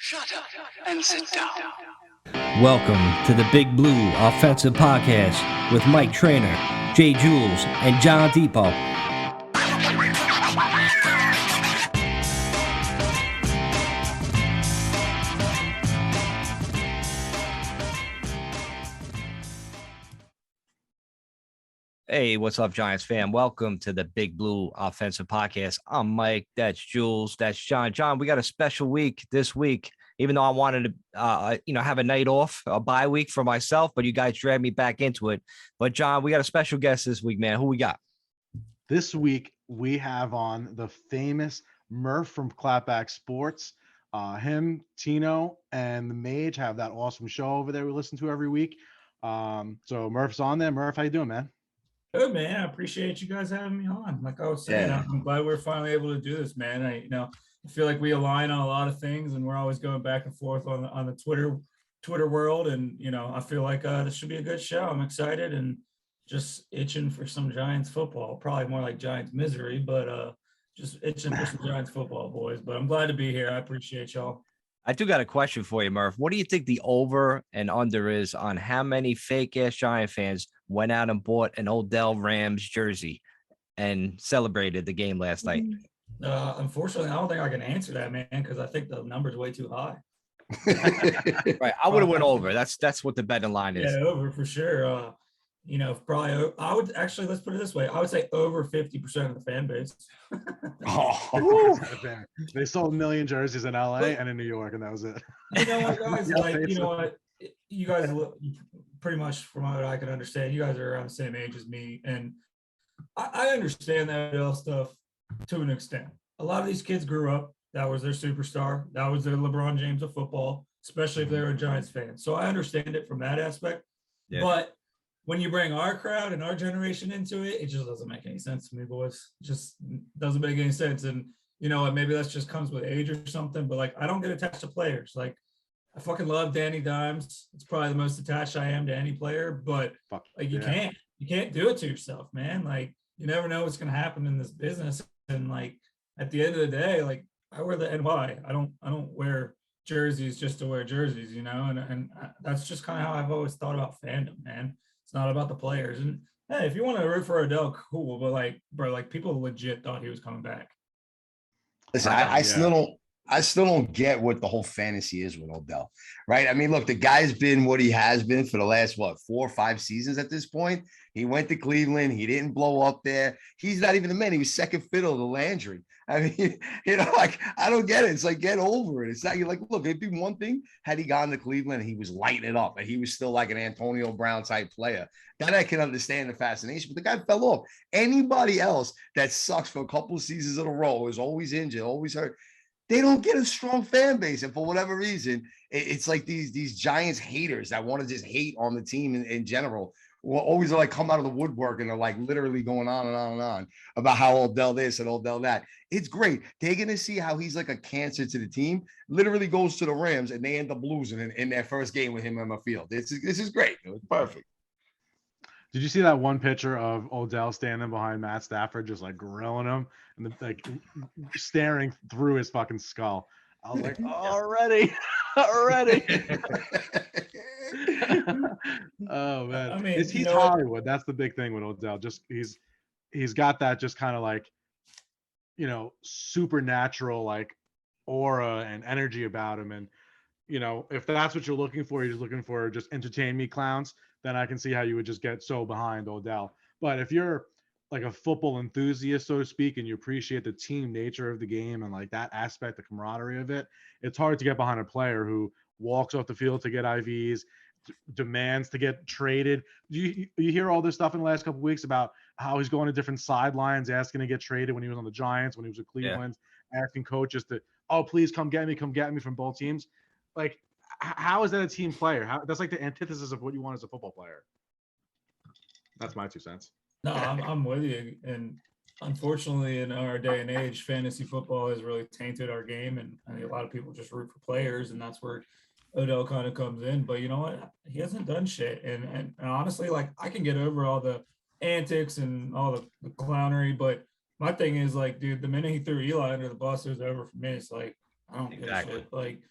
Shut up and sit down. Welcome to the Big Blue Offensive Podcast with Mike Trainer, Jay Jules, and John Depot. Hey, what's up, Giants fan? Welcome to the Big Blue Offensive Podcast. I'm Mike. That's Jules. That's John. John, we got a special week this week, even though I wanted to, have a night off, a bye week for myself, but you guys dragged me back into it. But, John, we got a special guest this week, man. Who we got? This week, we have on the famous Murph from Clapback Sports. Him, Tino, and the Mage have that awesome show over there we listen to every week. So Murph's on there. Murph, how you doing, man? Good, man. I appreciate you guys having me on. Like I was saying, I'm glad we're finally able to do this, man. I feel like we align on a lot of things, and we're always going back and forth on the Twitter world. And I feel like this should be a good show. I'm excited and just itching for some Giants football. Probably more like Giants misery, but just itching for some Giants football, boys. But I'm glad to be here. I appreciate y'all. I do got a question for you, Murph. What do you think the over and under is on how many fake-ass Giant fans went out and bought an Odell Rams jersey and celebrated the game last night? Unfortunately, I don't think I can answer that, man, because I think the number's way too high. Right. I would have went over. That's what the betting line is. Yeah, over for sure. Probably I would actually, let's put it this way. I would say over 50% of the fan base. They sold 1 million jerseys in LA and in New York, and that was it. You know what, guys? You guys pretty much, from what I can understand, you guys are around the same age as me, and I understand that all stuff to an extent. A lot of these kids grew up. That was their superstar. That was their LeBron James of football, especially if they were a Giants fan. So I understand it from that aspect. Yeah. But when you bring our crowd and our generation into it, it just doesn't make any sense to me, boys. It just doesn't make any sense. And you know what? Maybe that just comes with age or something. But like, I don't get attached to players. Like, I fucking love Danny Dimes. It's probably the most attached I am to any player. But like, you can't do it to yourself, man. Like, you never know what's gonna happen in this business. And like, at the end of the day, like, I wear the NY. I don't wear jerseys just to wear jerseys, and that's just kind of how I've always thought about fandom, man. It's not about the players. And hey, if you want to root for Odell, cool. But like, bro, like, people legit thought he was coming back. Listen, I still don't get what the whole fantasy is with Odell, right? I mean, look, the guy's been what he has been for the last, 4 or 5 seasons at this point. He went to Cleveland. He didn't blow up there. He's not even the man. He was second fiddle to Landry. I mean, like, I don't get it. It's like, get over it. It's not, you're like, look, it'd be one thing had he gone to Cleveland and he was lighting it up and he was still like an Antonio Brown type player. That I can understand the fascination, but the guy fell off. Anybody else that sucks for a couple of seasons in a row, is always injured, always hurt, they don't get a strong fan base. And for whatever reason, it's like these Giants haters that want to just hate on the team in general will always like come out of the woodwork and they're like literally going on and on and on about how Odell this and Odell that. It's great. They're going to see how he's like a cancer to the team, literally goes to the Rams and they end up losing in their first game with him on the field. This is great. It was perfect. Did you see that one picture of Odell standing behind Matt Stafford, just like grilling him and like staring through his fucking skull? I was like, already. Oh man, I mean, he's Hollywood. That's the big thing with Odell. Just he's got that just kind of like, supernatural like aura and energy about him. And if that's what you're looking for, you're just looking for just entertain me clowns, then I can see how you would just get so behind Odell. But if you're like a football enthusiast, so to speak, and you appreciate the team nature of the game and like that aspect, the camaraderie of it, it's hard to get behind a player who walks off the field to get IVs, demands to get traded. You hear all this stuff in the last couple of weeks about how he's going to different sidelines, asking to get traded when he was on the Giants, when he was with Cleveland, asking coaches to, please come get me from both teams. Like, how is that a team player? That's like the antithesis of what you want as a football player. That's my 2 cents. No, I'm with you. And unfortunately, in our day and age, fantasy football has really tainted our game. And I think a lot of people just root for players, and that's where Odell kind of comes in. But you know what? He hasn't done shit. And honestly, like, I can get over all the antics and all the clownery. But my thing is, like, dude, the minute he threw Eli under the bus, it was over for me. It's like, I don't give a shit. Like,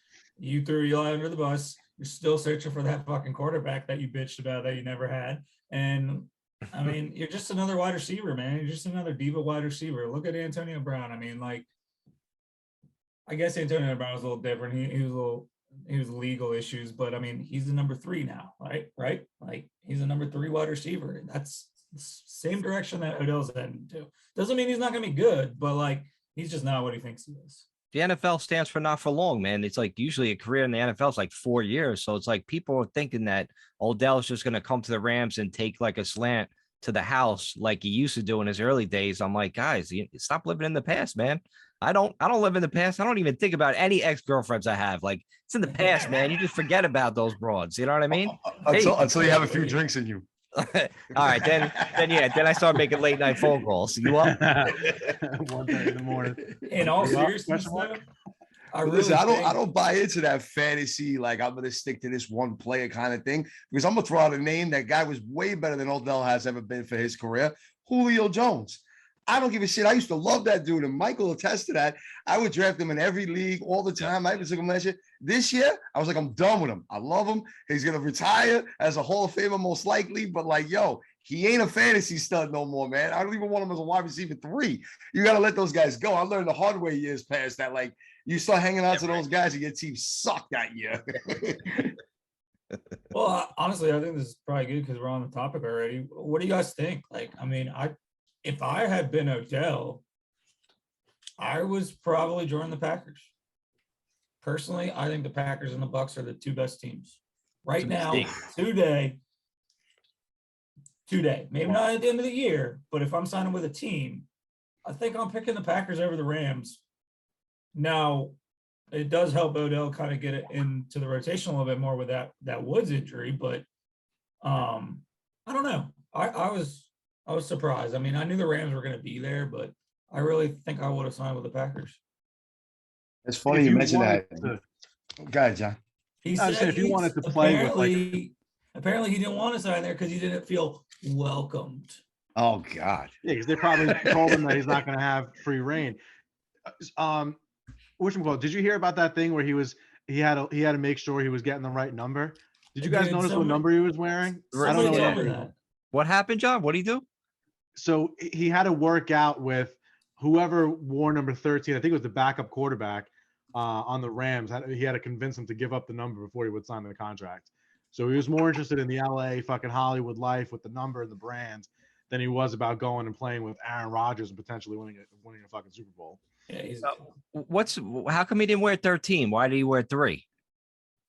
You threw Eli under the bus. You're still searching for that fucking quarterback that you bitched about that you never had. And I mean, you're just another wide receiver, man. You're just another diva wide receiver. Look at Antonio Brown. I mean, like, I guess Antonio Brown was a little different. He was legal issues, but I mean, he's the number 3 now, right? Right? Like, he's a number 3 wide receiver. And that's the same direction that Odell's heading to. Doesn't mean he's not going to be good, but like, he's just not what he thinks he is. The NFL stands for not for long, man. It's like usually a career in the NFL is like 4 years. So it's like people are thinking that Odell's just going to come to the Rams and take like a slant to the house like he used to do in his early days. I'm like, guys, stop living in the past, man. I don't live in the past. I don't even think about any ex-girlfriends I have. Like, it's in the past, man. You just forget about those broads. You know what I mean? Until you have a few drinks in you. All right, then I start making late night phone calls. You up? 1:30 in the morning. In all seriousness, though, I don't buy into that fantasy. Like, I'm going to stick to this one player kind of thing, because I'm going to throw out a name. That guy was way better than Odell has ever been for his career. Julio Jones. I don't give a shit. I used to love that dude, and Michael attests to that. I would draft him in every league all the time. I even took him last year. This year, I was like, I'm done with him. I love him. He's going to retire as a Hall of Famer most likely, but like, yo, he ain't a fantasy stud no more, man. I don't even want him as a wide receiver 3. You got to let those guys go. I learned the hard way years past that. Like, you start hanging out to those guys and your team sucked that year. Well, honestly, I think this is probably good because we're on the topic already. What do you guys think? Like, I mean, if I had been Odell, I was probably joining the Packers. Personally, I think the Packers and the Bucs are the 2 best teams right now, today. Maybe not at the end of the year, but if I'm signing with a team, I think I'm picking the Packers over the Rams. Now, it does help Odell kind of get it into the rotation a little bit more with that Woods injury, but I don't know. I was surprised. I mean, I knew the Rams were going to be there, but I really think I would have signed with the Packers. It's funny you mentioned that. Go ahead, John. He said if you wanted to play with, apparently he didn't want to sign there because he didn't feel welcomed. Oh God. Yeah, because they probably told him that he's not going to have free reign. Did you hear about that thing where he had to make sure he was getting the right number? Did you guys notice what number he was wearing? I don't know. What happened, John? What did he do? So he had to work out with whoever wore number 13. I think it was the backup quarterback on the Rams. He had to convince him to give up the number before he would sign the contract. So he was more interested in the LA fucking Hollywood life with the number and the brand than he was about going and playing with Aaron Rodgers and potentially winning a fucking Super Bowl. Yeah, how come he didn't wear 13? Why did he wear 3?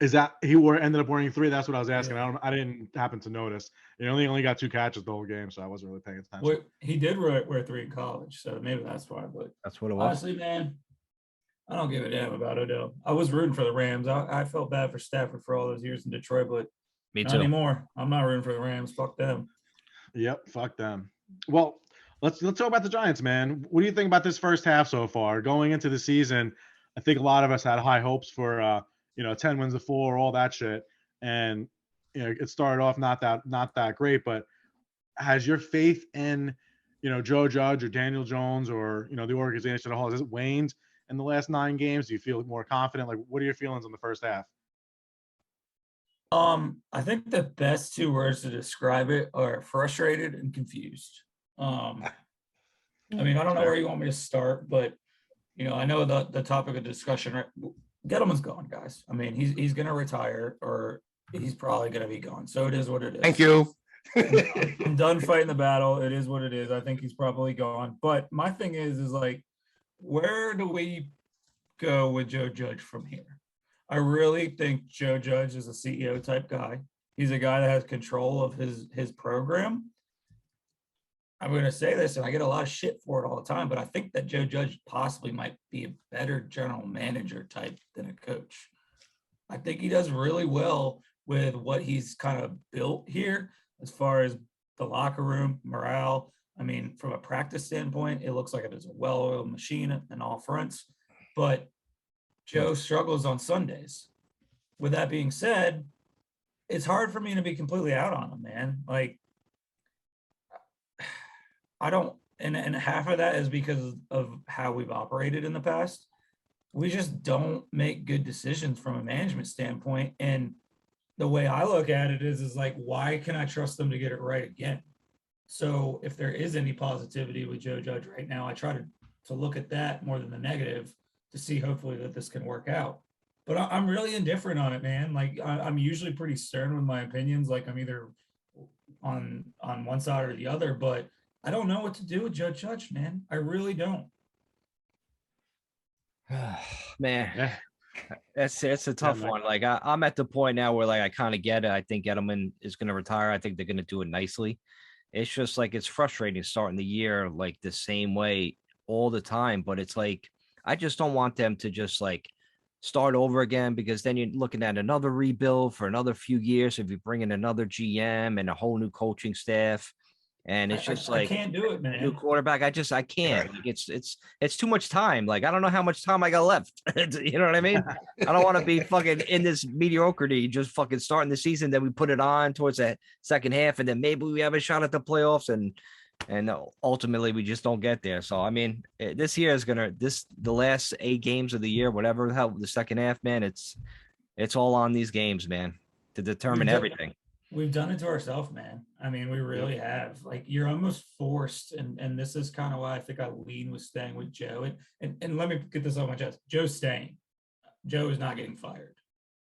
Is that he ended up wearing 3? That's what I was asking. Yeah. I didn't happen to notice. He only got 2 catches the whole game, so I wasn't really paying attention. Well, he did wear 3 in college, so maybe that's why. But that's what it was. Honestly, man, I don't give a damn about Odell. I was rooting for the Rams. I felt bad for Stafford for all those years in Detroit, but me too. Not anymore. I'm not rooting for the Rams. Fuck them. Yep, fuck them. Well, let's talk about the Giants, man. What do you think about this first half so far? Going into the season, I think a lot of us had high hopes for 10 wins to 4, all that shit, and it started off not that great. But has your faith in Joe Judge or Daniel Jones or the organization as a whole, has it waned in the last 9 games? Do you feel more confident? Like, what are your feelings on the first half? I think the best 2 words to describe it are frustrated and confused. I mean, I don't know where you want me to start, but I know the topic of discussion, right? Gettleman's gone, guys. I mean, he's going to retire, or he's probably going to be gone. So it is what it is. Thank you. I'm done fighting the battle. It is what it is. I think he's probably gone. But my thing is like, where do we go with Joe Judge from here? I really think Joe Judge is a CEO type guy. He's a guy that has control of his program. I'm going to say this, and I get a lot of shit for it all the time, but I think that Joe Judge possibly might be a better general manager type than a coach. I think he does really well with what he's kind of built here as far as the locker room, morale. I mean, from a practice standpoint, it looks like it is a well-oiled machine in all fronts, but Joe struggles on Sundays. With that being said, it's hard for me to be completely out on him, man. Like, I don't, and half of that is because of how we've operated in the past. we just don't make good decisions from a management standpoint. And the way I look at it is like, why can I trust them to get it right again? So if there is any positivity with Joe Judge right now, I try to look at that more than the negative to see hopefully that this can work out. But I'm really indifferent on it, man. Like I'm usually pretty stern with my opinions. Like I'm either on one side or the other, but I don't know what to do with Joe Judge, man. I really don't. Man, Yeah. it's a tough one. Like I'm at the point now where like I kind of get it. I think Edelman is going to retire. I think they're going to do it nicely. It's just like it's frustrating starting the year like the same way all the time. But it's like I just don't want them to just like start over again, because then you're looking at another rebuild for another few years if you bring in another GM and a whole new coaching staff. And it's just I can't do it, new man. quarterback. I can't. Like it's too much time. Like I don't know how much time I got left. You know what I mean? I don't want to be fucking in this mediocrity, just fucking starting the season. Then we put it on towards the second half, and then maybe we have a shot at the playoffs, and ultimately we just don't get there. So I mean, this year is the last 8 games of the year, whatever the hell, the second half, man. It's all on these games, man, to determine everything. We've done it to ourselves, man. I mean, we really have. Like, you're almost forced, and this is kind of why I think I lean with staying with Joe. And let me get this off my chest. Joe's staying. Joe is not getting fired.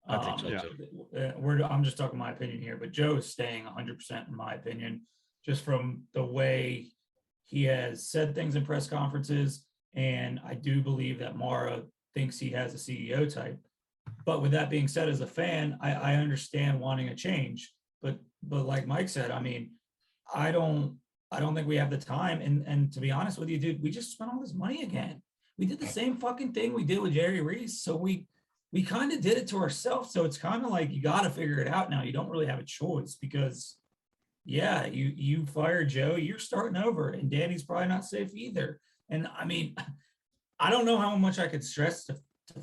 I think so too. I'm just talking my opinion here, but Joe is staying 100% in my opinion, just from the way he has said things in press conferences. And I do believe that Mara thinks he has a CEO type. But with that being said, as a fan, I understand wanting a change. But like Mike said, I mean, I don't think we have the time. And to be honest with you, dude, we just spent all this money again. We did the same fucking thing we did with Jerry Reese. So we kind of did it to ourselves. So it's kind of like you got to figure it out now. You don't really have a choice because, yeah, you fired Joe, you're starting over, and Danny's probably not safe either. And I mean, I don't know how much I could stress to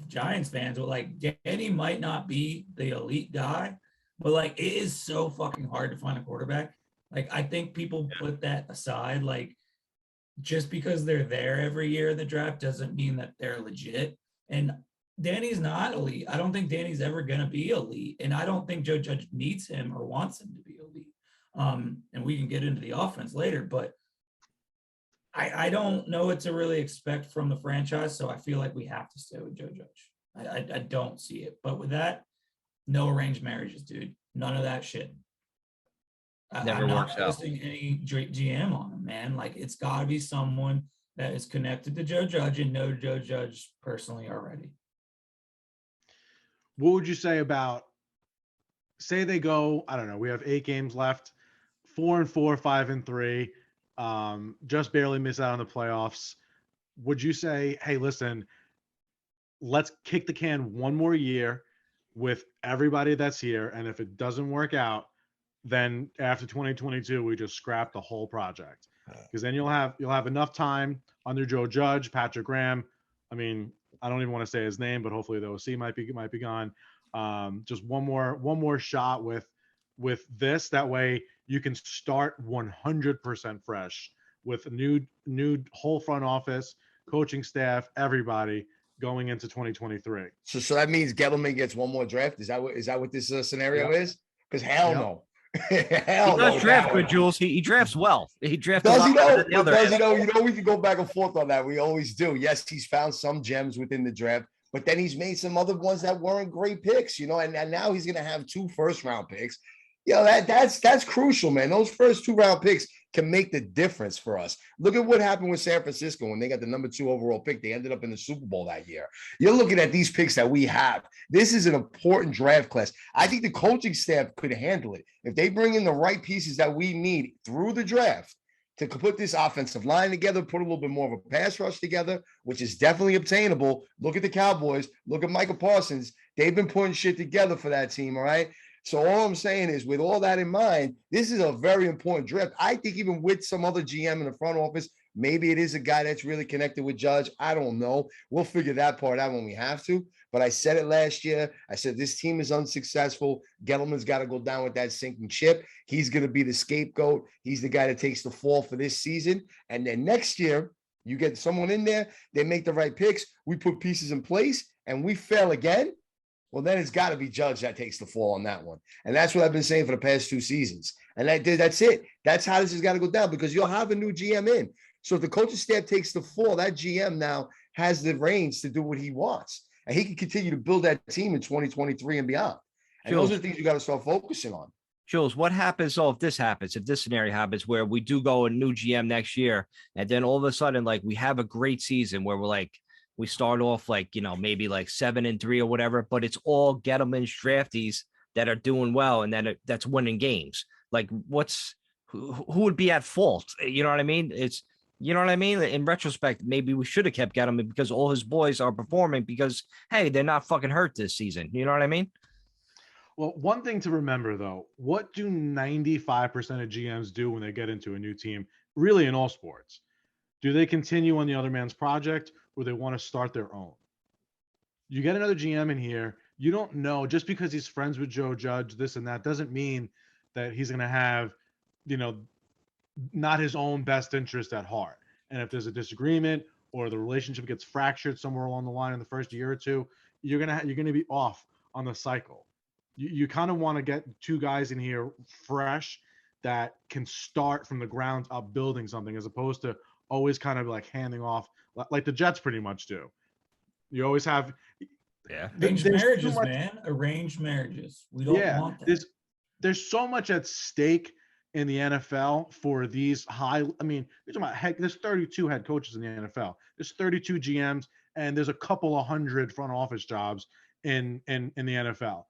Giants fans, but like Danny might not be the elite guy. But like, it is so fucking hard to find a quarterback. Like, I think people put that aside. Like, just because they're there every year in the draft doesn't mean that they're legit. And Danny's not elite. I don't think Danny's ever going to be elite. And I don't think Joe Judge needs him or wants him to be elite. And we can get into the offense later, but I don't know what to really expect from the franchise. So I feel like we have to stay with Joe Judge. I don't see it. But with that, no arranged marriages, dude. None of that shit. Never works out. I'm not posting any GM on him, man. Like, it's got to be someone that is connected to Joe Judge and know Joe Judge personally already. What would you say about, say they go, I don't know, we have 8 games left, 4-4, 5-3, just barely miss out on the playoffs. Would you say, hey, listen, let's kick the can one more year with everybody that's here, and if it doesn't work out, then after 2022 we just scrap the whole project, because then you'll have enough time under Joe Judge, Patrick Graham. I mean, I don't even want to say his name, but hopefully the OC might be gone. Just one more shot with this. That way you can start 100% fresh with a new whole front office, coaching staff, everybody, going into 2023. So that means Gettleman gets one more draft. Is that what this scenario is? Because hell no. Hell he does draft good, Jules. He drafts well. He drafts. Does he know? You know, we can go back and forth on that. We always do. Yes, he's found some gems within the draft, but then he's made some other ones that weren't great picks, you know, and now he's going to have 2 first-round picks. You know, that's crucial, man. Those first 2-round picks can make the difference for us. Look at what happened with San Francisco when they got the number 2 overall pick. They ended up in the Super Bowl that year. You're looking at these picks that we have. This is an important draft class. I think the coaching staff could handle it. If they bring in the right pieces that we need through the draft to put this offensive line together, put a little bit more of a pass rush together, which is definitely obtainable. Look at the Cowboys. Look at Micah Parsons. They've been putting shit together for that team, all right? So all I'm saying is, with all that in mind, this is a very important draft. I think even with some other GM in the front office, maybe it is a guy that's really connected with Judge. I don't know. We'll figure that part out when we have to. But I said it last year. I said this team is unsuccessful. Gettleman's got to go down with that sinking ship. He's going to be the scapegoat. He's the guy that takes the fall for this season. And then next year, You get someone in there, they make the right picks, we put pieces in place, and we fail again. Well, then it's got to be Judge that takes the fall on that one. And that's what I've been saying for the past 2 seasons. And that's it. That's how this has got to go down, because you'll have a new GM in. So if the coaching staff takes the fall, that GM now has the reins to do what he wants. And he can continue to build that team in 2023 and beyond. And those are the things you got to start focusing on. Jules, what happens if this happens, if this scenario happens where we do go a new GM next year, and then all of a sudden, like, we have a great season where we're like, we start off like, maybe like 7-3 or whatever, but it's all Gettleman's draftees that are doing well and then that's winning games. Like, who would be at fault? You know what I mean? In retrospect, maybe we should have kept Gettleman because all his boys are performing because, hey, they're not fucking hurt this season. You know what I mean? Well, one thing to remember, though, what do 95% of GMs do when they get into a new team, really in all sports? Do they continue on the other man's project, or they want to start their own? You get another GM in here, you don't know, just because he's friends with Joe Judge, this and that, doesn't mean that he's going to have, not his own best interest at heart. And if there's a disagreement or the relationship gets fractured somewhere along the line in the first year or two, you're gonna be off on the cycle. You kind of want to get 2 guys in here fresh that can start from the ground up building something, as opposed to always kind of like handing off like the Jets pretty much do. You always have arranged marriages, man. Arranged marriages. We don't want that. There's so much at stake in the NFL for these high. I mean, you're talking about there's 32 head coaches in the NFL. There's 32 GMs, and there's a couple of hundred front office jobs in the NFL.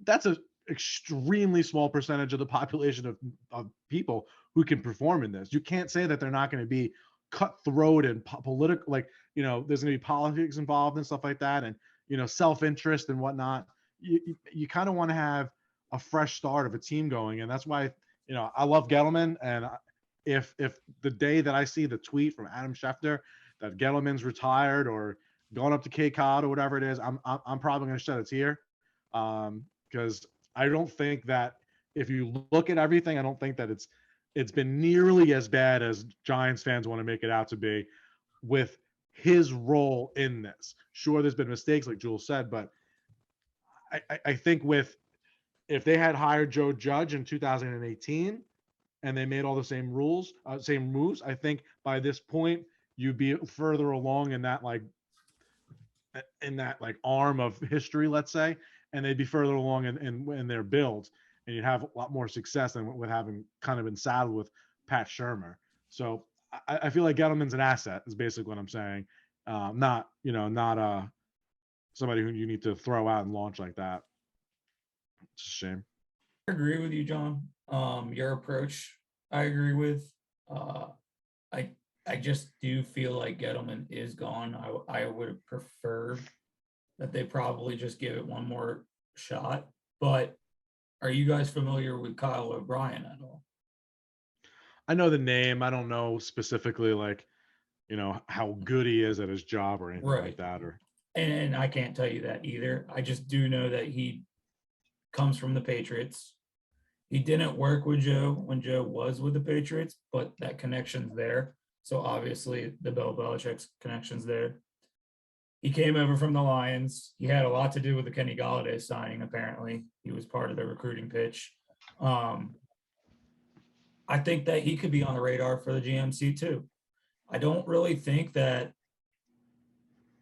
That's an extremely small percentage of the population of people who can perform in this. You can't say that they're not going to be cutthroat and political, like, there's going to be politics involved and stuff like that, and self-interest and whatnot. You kind of want to have a fresh start of a team going, and that's why I love Gettleman. And if the day that I see the tweet from Adam Schefter that Gettleman's retired or going up to Cape Cod or whatever it is, I'm probably going to shed a tear, because I don't think that, if you look at everything, I don't think that it's been nearly as bad as Giants fans want to make it out to be with his role in this. Sure, there's been mistakes, like Jules said, but I think if they had hired Joe Judge in 2018 and they made all the same moves, I think by this point you'd be further along in that arm of history, let's say, and they'd be further along in their build, and you'd have a lot more success than with having kind of been saddled with Pat Shurmur. So I feel like Gettleman's an asset, is basically what I'm saying. Not somebody who you need to throw out and launch like that. It's a shame. I agree with you, John. Your approach, I agree with. I just do feel like Gettleman is gone. I would prefer that they probably just give it one more shot. But are you guys familiar with Kyle O'Brien at all? I know the name. I don't know specifically, how good he is at his job or anything like that. And I can't tell you that either. I just do know that he comes from the Patriots. He didn't work with Joe when Joe was with the Patriots, but that connection's there. So obviously the Bill Belichick's connection's there. He came over from the Lions. He had a lot to do with the Kenny Golladay signing, apparently. He was part of the recruiting pitch. I think that he could be on the radar for the GMC too. I don't really think that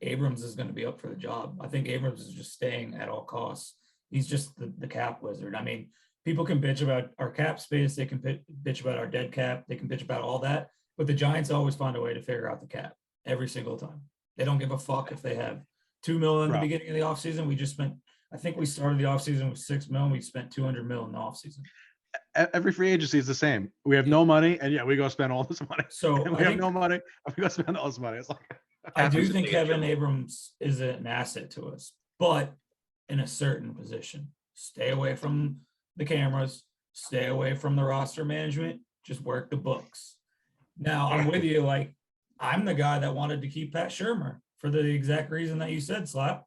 Abrams is going to be up for the job. I think Abrams is just staying at all costs. He's just the cap wizard. I mean, people can bitch about our cap space. They can bitch about our dead cap. They can bitch about all that. But the Giants always find a way to figure out the cap every single time. They don't give a fuck if they have $2 million in the beginning of the offseason. We just spent, I think we started the offseason with $6 million. We spent $200 million in the offseason. Every free agency is the same. We have no money, and we go spend all this money. So we have no money, and we go spend all this money. It's like, I do think Kevin Abrams is an asset to us, but in a certain position. Stay away from the cameras. Stay away from the roster management. Just work the books. Now, I'm with you. Like, I'm the guy that wanted to keep Pat Shurmur for the exact reason that you said, Slap.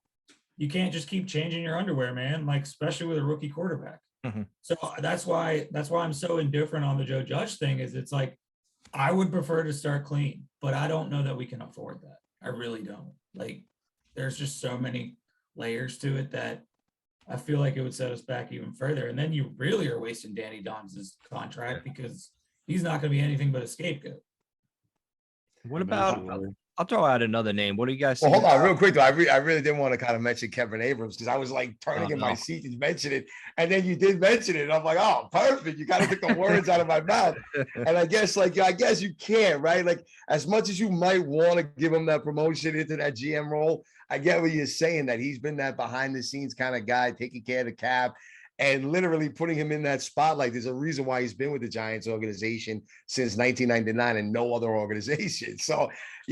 You can't just keep changing your underwear, man, like, especially with a rookie quarterback. Mm-hmm. So that's why I'm so indifferent on the Joe Judge thing, is it's like, I would prefer to start clean. but I don't know that we can afford that. I really don't. Like, there's just so many layers to it that I feel like it would set us back even further. And then you really are wasting Danny Dons' contract because he's not going to be anything but a scapegoat. What about? I'll throw out another name. What do you guys? Well, hold on, real quick though. I really didn't want to kind of mention Kevin Abrams because I was like turning in my seat to mention it, and then you did mention it. And I'm like, oh, perfect. You kind of took the words out of my mouth. And I guess you can't, right? Like, as much as you might want to give him that promotion into that GM role, I get what you're saying, that he's been that behind the scenes kind of guy, taking care of the cap. And literally putting him in that spotlight. There's a reason why he's been with the Giants organization since 1999 and no other organization. So,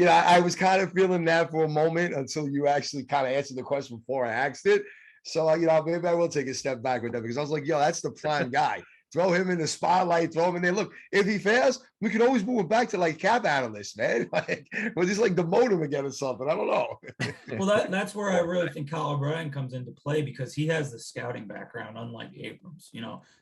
I was kind of feeling that for a moment until you actually kind of answered the question before I asked it. So, maybe I will take a step back with that because I was like, that's the prime guy. Throw him in the spotlight, throw him in there. Look, if he fails, we can always move him back to like cap analyst, man. Like, we'll just like demote him again or something. I don't know. Well, that's where I really think Kyle O'Brien comes into play because he has the scouting background, unlike Abrams.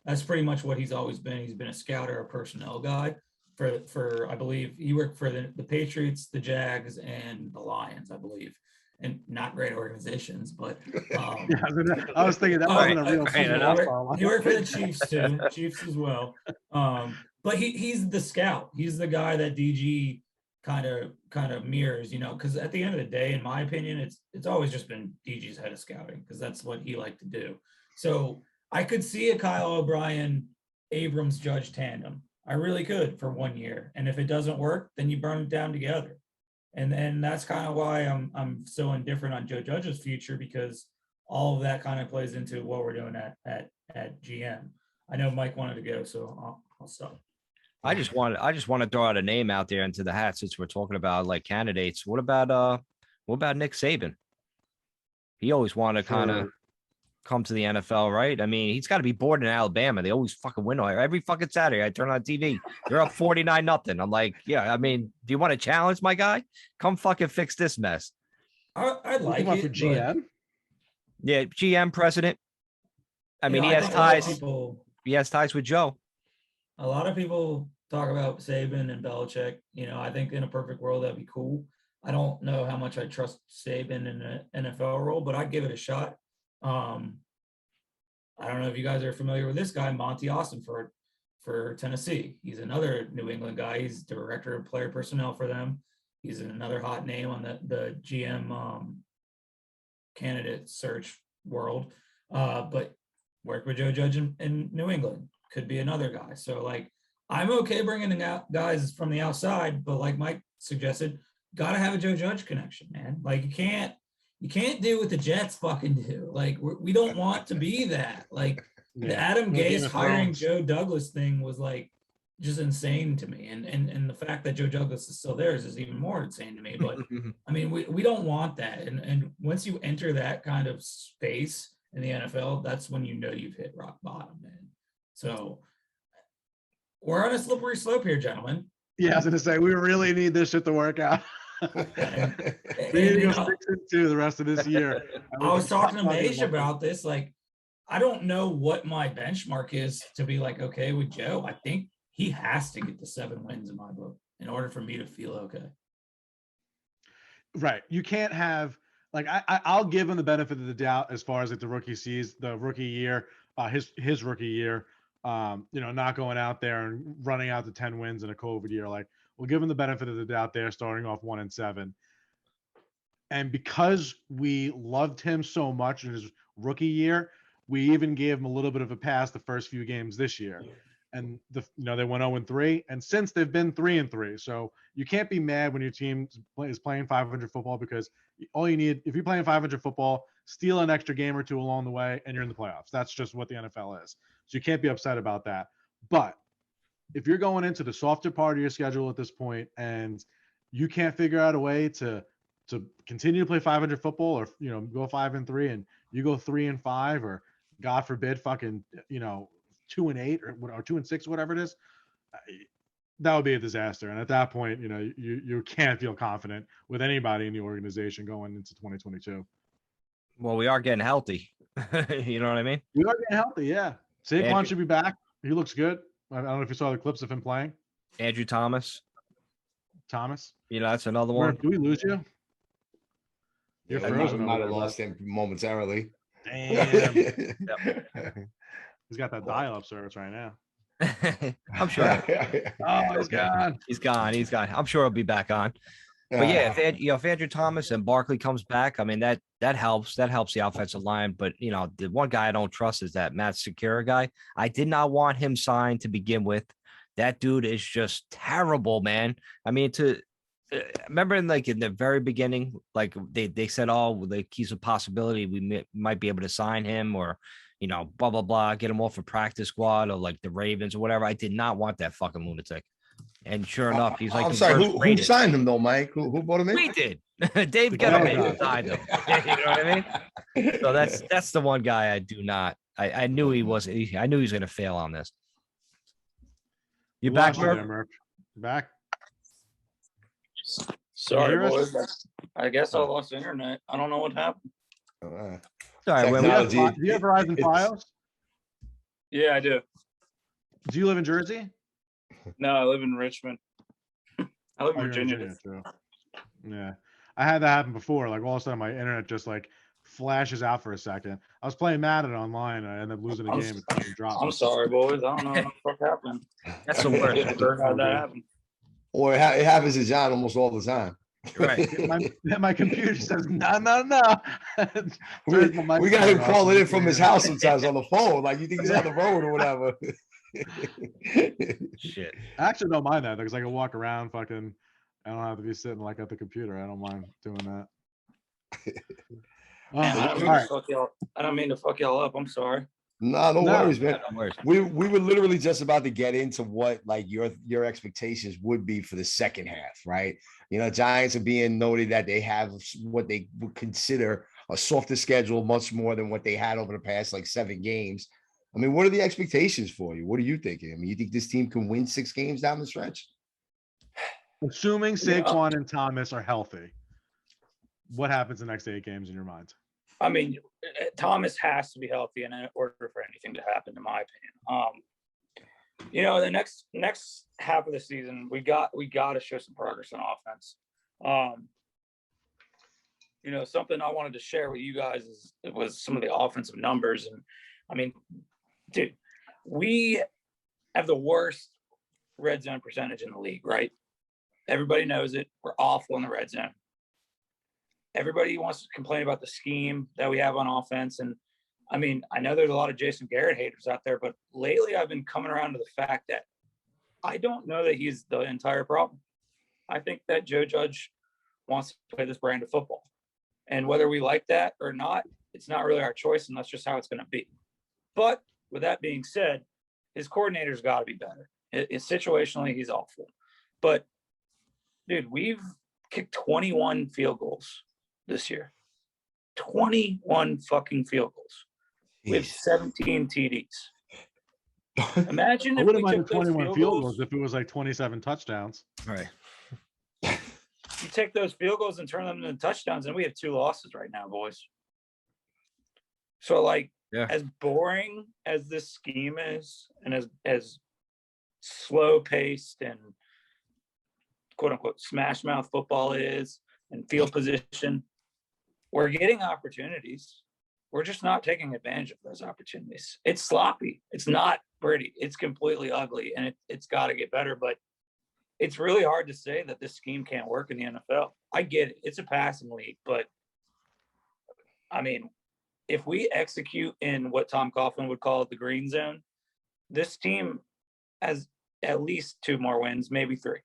That's pretty much what he's always been. He's been a scouter, a personnel guy for I believe he worked for the Patriots, the Jags, and the Lions, I believe. And not great organizations, but I was thinking that wasn't a real team. He worked for the Chiefs too, Chiefs as well. But he's the scout. He's the guy that DG kind of mirrors, because at the end of the day, in my opinion, it's always just been DG's head of scouting because that's what he liked to do. So I could see a Kyle O'Brien Abrams Judge tandem. I really could for 1 year, and if it doesn't work, then you burn it down together. And that's kind of why I'm so indifferent on Joe Judge's future because all of that kind of plays into what we're doing at GM. I know Mike wanted to go, so I'll stop. I just want to throw out a name out there into the hat since we're talking about like candidates. What about Nick Saban? He always wanted to kind of come to the NFL, right? I mean, he's got to be bored in Alabama. They always fucking win every fucking Saturday. I turn on TV. They're up 49-0. I'm like, yeah, I mean, do you want to challenge my guy? Come fucking fix this mess. I like it. For GM? Yeah, GM president. I mean, he has ties. He has ties with Joe. A lot of people talk about Saban and Belichick. I think in a perfect world, that'd be cool. I don't know how much I trust Saban in an NFL role, but I'd give it a shot. I don't know if you guys are familiar with this guy, Monty Austin for Tennessee. He's another New England guy. He's director of player personnel for them. He's another hot name on the GM candidate search world. But worked with Joe Judge in New England. Could be another guy. So like, I'm okay bringing in guys from the outside, but like Mike suggested, got to have a Joe Judge connection, man. Like you can't do what the Jets fucking do. Like we don't want to be that. Like the Adam Gase hiring Joe Douglas thing was like just insane to me. And the fact that Joe Douglas is still there is even more insane to me. But I mean, we don't want that. And once you enter that kind of space in the NFL, that's when you know you've hit rock bottom, man. So we're on a slippery slope here, gentlemen. Yeah, I was gonna say we really need this shit to work out. We need to go 6-2 the rest of this year. I was talking to Maish about this. Like, I don't know what my benchmark is to be like, okay with Joe. I think he has to get to 7 wins in my book in order for me to feel okay. Right. You can't have like I'll give him the benefit of the doubt as far as like the rookie year, his rookie year. Not going out there and running out to 10 wins in a COVID year. Like, we'll give him the benefit of the doubt there, starting off 1-7. And because we loved him so much in his rookie year, we even gave him a little bit of a pass the first few games this year. And they went 0-3, and since they've been 3-3. So you can't be mad when your team is playing 500 football, because all you need, if you're playing 500 football, steal an extra game or two along the way, and you're in the playoffs. That's just what the NFL is. So you can't be upset about that. But if you're going into the softer part of your schedule at this point and you can't figure out a way to continue to play 500 football, or go 5-3 and you go 3-5, or God forbid fucking 2-8 or 2-6, whatever it is, that would be a disaster. And at that point, you can't feel confident with anybody in the organization going into 2022. Well, we are getting healthy. You know what I mean? We are getting healthy, yeah. Saquon should be back. He looks good. I don't know if you saw the clips of him playing. Andrew Thomas. Thomas. That's another Murph, one. do we lose you? You're Yeah, frozen. we might over have there, lost him momentarily. Damn. He's got that dial-up service right now. I'm sure. Oh, he's gone. He's gone. He's gone. I'm sure he'll be back on. But yeah, if Andrew Thomas and Barkley comes back, I mean that helps. That helps the offensive line. But the one guy I don't trust is that Matt Secura guy. I did not want him signed to begin with. That dude is just terrible, man. I mean, remember in the very beginning, like they said, oh, he's a possibility. We might be able to sign him, or blah blah blah, get him off a practice squad, or like the Ravens or whatever. I did not want that fucking lunatic. And sure enough, he's like, I'm sorry, who signed him though, Mike? Who brought him in? We did. Dave Gettleman signed him. You know what I mean? So that's the one guy I do not. I knew he was. I knew he was going to fail on this. You back, Murph? Back. Sorry, boys. I guess I lost internet. I don't know what happened. Sorry, do you have Verizon Fios? Yeah, I do. Do you live in Jersey? No, I live in Richmond. I live in Virginia. Yeah. I had that happen before. Like all of a sudden my internet just like flashes out for a second. I was playing Madden online. I ended up losing a game. I'm sorry, boys. I don't know what the fuck happened. That's the worst. How'd that happen? Or it happens to John almost all the time. Right. my computer says no. We got him calling in from his house sometimes on the phone. Like you think he's on the road or whatever. Shit. I actually don't mind that because I can walk around fucking. I don't have to be sitting like at the computer. I don't mind doing that. I don't mean to fuck y'all up. I'm sorry. No worries, man. No worries. We were literally just about to get into what like your expectations would be for the second half, right? Giants are being noted that they have what they would consider a softer schedule, much more than what they had over the past like 7 games. I mean, what are the expectations for you? What are you thinking? I mean, you think this team can win 6 games down the stretch? Assuming Saquon and Thomas are healthy, what happens the next 8 games in your mind? I mean, Thomas has to be healthy in order for anything to happen, in my opinion. The next half of the season, we got to show some progress on offense. Something I wanted to share with you guys was some of the offensive numbers, and I mean, dude, we have the worst red zone percentage in the league, right? Everybody knows it. We're awful in the red zone. Everybody wants to complain about the scheme that we have on offense. And I mean, I know there's a lot of Jason Garrett haters out there, but lately I've been coming around to the fact that I don't know that he's the entire problem. I think that Joe Judge wants to play this brand of football. And whether we like that or not, it's not really our choice, and that's just how it's going to be. But with that being said, his coordinator's got to be better. Situationally, he's awful. But, dude, we've kicked 21 field goals this year. 21 fucking field goals. We have 17 TDs. Imagine I if wouldn't we mind took the those 21 field goals if it was like 27 touchdowns. Right. You take those field goals and turn them into touchdowns, and we have 2 losses right now, boys. So, as boring as this scheme is, and as slow-paced and quote-unquote smash-mouth football is, and field position, we're getting opportunities. We're just not taking advantage of those opportunities. It's sloppy. It's not pretty. It's completely ugly, and it's got to get better. But it's really hard to say that this scheme can't work in the NFL. I get it. It's a passing league. But, I mean, if we execute in what Tom Coughlin would call the green zone, this team has at least 2 more wins, maybe 3.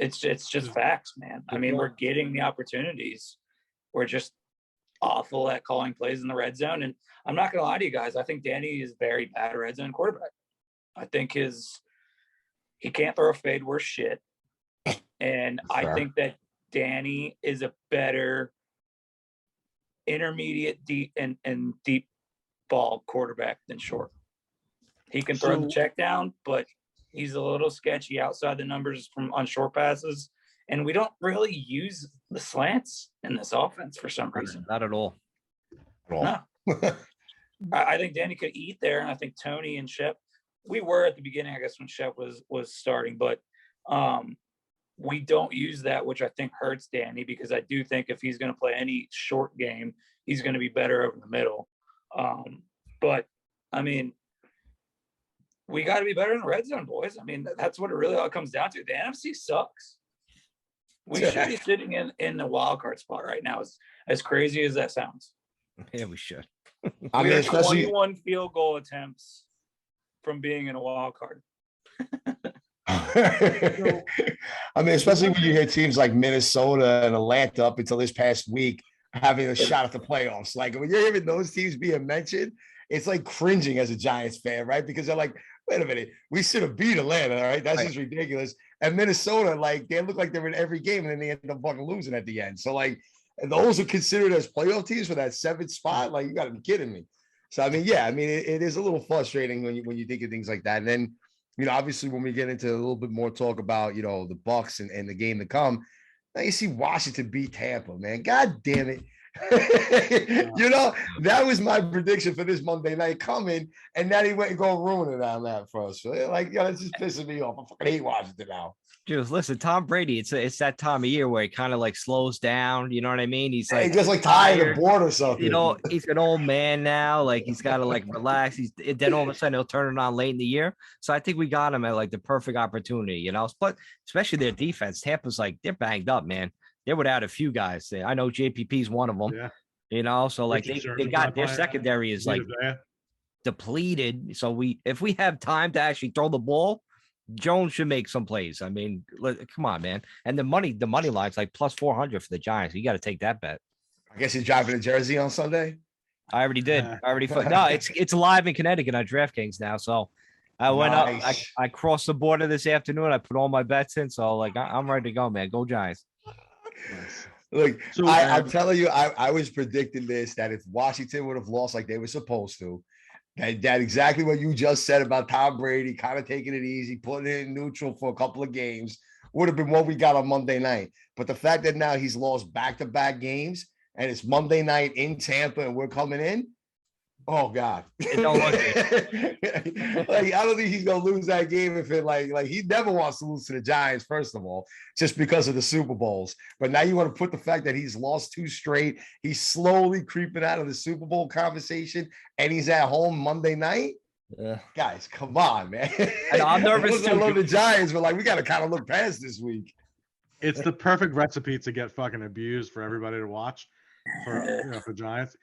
It's just facts, man. I mean, we're getting the opportunities. We're just awful at calling plays in the red zone. And I'm not going to lie to you guys. I think Danny is very bad red zone quarterback. I think he can't throw a fade worth shit. And I think that Danny is a better intermediate deep and deep ball quarterback than short. He can throw the check down, but he's a little sketchy outside the numbers on short passes. And we don't really use the slants in this offense for some reason. Not at all. No. I think Danny could eat there, and I think Tony and Shep, we were at the beginning, I guess, when Shep was starting, but we don't use that, which I think hurts Danny, because I do think if he's going to play any short game, he's going to be better over the middle. But I mean, we got to be better in the red zone, boys. I mean, that's what it really all comes down to. The NFC sucks. We should be sitting in the wild card spot right now, as crazy as that sounds. Yeah, we should. I mean, especially 21 field goal attempts from being in a wild card. I mean, especially when you hear teams like Minnesota and Atlanta up until this past week having a shot at the playoffs. Like when you're hearing those teams being mentioned, it's like cringing as a Giants fan, right? Because they're like, wait a minute, we should have beat Atlanta, all right? That's just ridiculous. And Minnesota, like they look like they were in every game and then they end up fucking losing at the end. So like those are considered as playoff teams for that 7th spot. Like you got to be kidding me. So I mean, yeah, I mean it is a little frustrating when you think of things like that. And then obviously when we get into a little bit more talk about the Bucs and the game to come, now you see Washington beat Tampa, man. God damn it. That was my prediction for this Monday night coming, and now he went and go ruin it on that for us. So, like, it's just pissing me off. I fucking hate Washington now. Jules, listen, Tom Brady, it's that time of year where he kind of like slows down. You know what I mean? He's like, he's just like tired or bored or something. He's an old man now. Like he's got to like relax. Then all of a sudden he'll turn it on late in the year. So I think we got him at like the perfect opportunity. But especially their defense, Tampa's like they're banged up, man. They're without a few guys. I know JPP's one of them. Yeah. So like they got their secondary is like depleted. So if we have time to actually throw the ball, Jones should make some plays. I mean, come on, man. And the money line's like plus 400 for the Giants. You got to take that bet. I guess he's driving to Jersey on Sunday. I already did. No, it's live in Connecticut on DraftKings now. So I went up. I crossed the border this afternoon. I put all my bets in. So like I'm ready to go, man. Go Giants. Look, so, I'm telling you, I was predicting this, that if Washington would have lost like they were supposed to, that exactly what you just said about Tom Brady, kind of taking it easy, putting it in neutral for a couple of games, would have been what we got on Monday night. But the fact that now he's lost back-to-back games and it's Monday night in Tampa and we're coming in, oh God. It don't look good. Like, I don't think he's gonna lose that game if it like he never wants to lose to the Giants, first of all, just because of the Super Bowls. But now you want to put the fact that he's lost 2 straight, he's slowly creeping out of the Super Bowl conversation, and he's at home Monday night. Guys, come on, man. And I'm nervous. I love the Giants, but like we got to kind of look past this week. It's the perfect recipe to get fucking abused for everybody to watch. For Giants,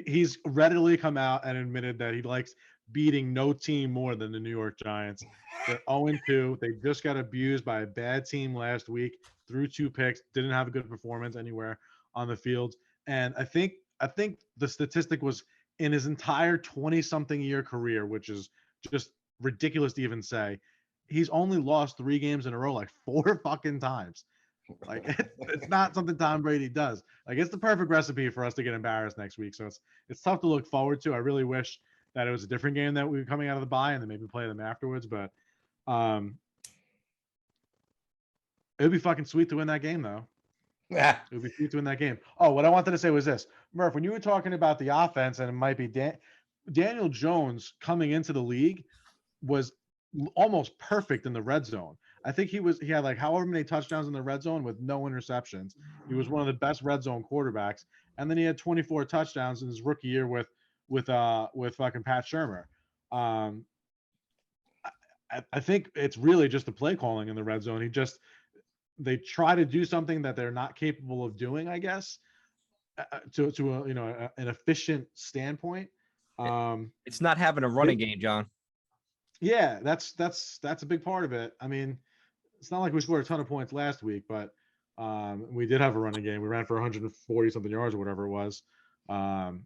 he's readily come out and admitted that he likes beating no team more than the New York Giants. They're 0-2. They just got abused by a bad team last week. Threw 2 picks, didn't have a good performance anywhere on the field. And I think the statistic was in his entire 20-something year career, which is just ridiculous to even say, he's only lost 3 games in a row like 4 fucking times. Like it's not something Tom Brady does. Like it's the perfect recipe for us to get embarrassed next week. So it's tough to look forward to. I really wish that it was a different game that we were coming out of the bye and then maybe play them afterwards. But it would be fucking sweet to win that game though. Yeah, it would be sweet to win that game. Oh, what I wanted to say was this, Murph, when you were talking about the offense and it might be Daniel Jones coming into the league was almost perfect in the red zone. I think he had like however many touchdowns in the red zone with no interceptions. He was one of the best red zone quarterbacks. And then he had 24 touchdowns in his rookie year with fucking Pat Shurmur. I think it's really just the play calling in the red zone. They try to do something that they're not capable of doing, I guess, to an efficient standpoint. It's not having a running game, John. Yeah, that's a big part of it. I mean, it's not like we scored a ton of points last week, but we did have a running game. We ran for 140 something yards or whatever it was. But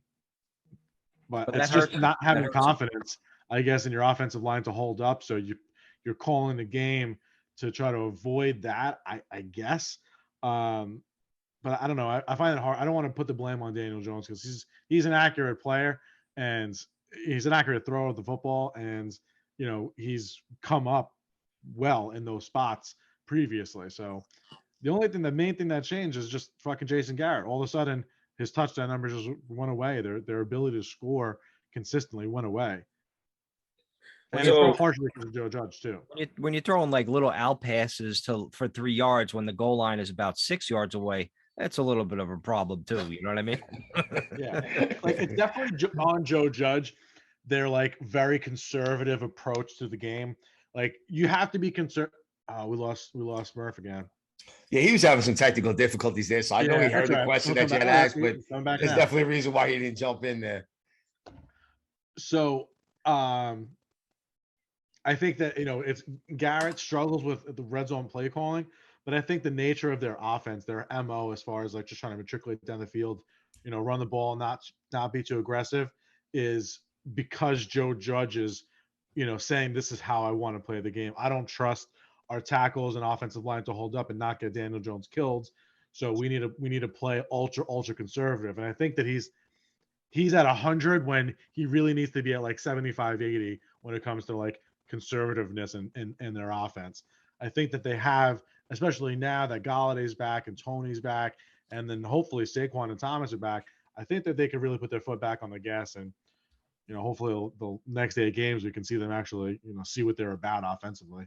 it's just not having confidence, I guess, in your offensive line to hold up. So you're calling the game to try to avoid that, I guess. But I don't know. I find it hard. I don't want to put the blame on Daniel Jones because he's an accurate player and he's an accurate thrower of the football, and he's come up well in those spots previously. So the main thing that changed is just fucking Jason Garrett. All of a sudden, his touchdown numbers just went away. Their ability to score consistently went away. And it's partially because of Joe Judge too. When you're throwing like little out passes for 3 yards when the goal line is about 6 yards away, that's a little bit of a problem too. You know what I mean? Yeah, like it's definitely on Joe Judge. Their like very conservative approach to the game. Like you have to be concerned. We lost Murph again. Yeah, he was having some technical difficulties there, so I know he heard the question that you had asked, but there's definitely a reason why he didn't jump in there. So, I think that it's Garrett struggles with the red zone play calling, but I think the nature of their offense, their MO, as far as like just trying to matriculate down the field, run the ball, not be too aggressive, is because Joe Judge is, saying this is how I want to play the game. I don't trust our tackles and offensive line to hold up and not get Daniel Jones killed. So we need to play ultra conservative. And I think that he's at 100 when he really needs to be at like 75, 80 when it comes to like conservativeness in their offense. I think that they have, especially now that Galladay's back and Tony's back, and then hopefully Saquon and Thomas are back. I think that they could really put their foot back on the gas, and hopefully the next day of games we can see them actually see what they're about offensively.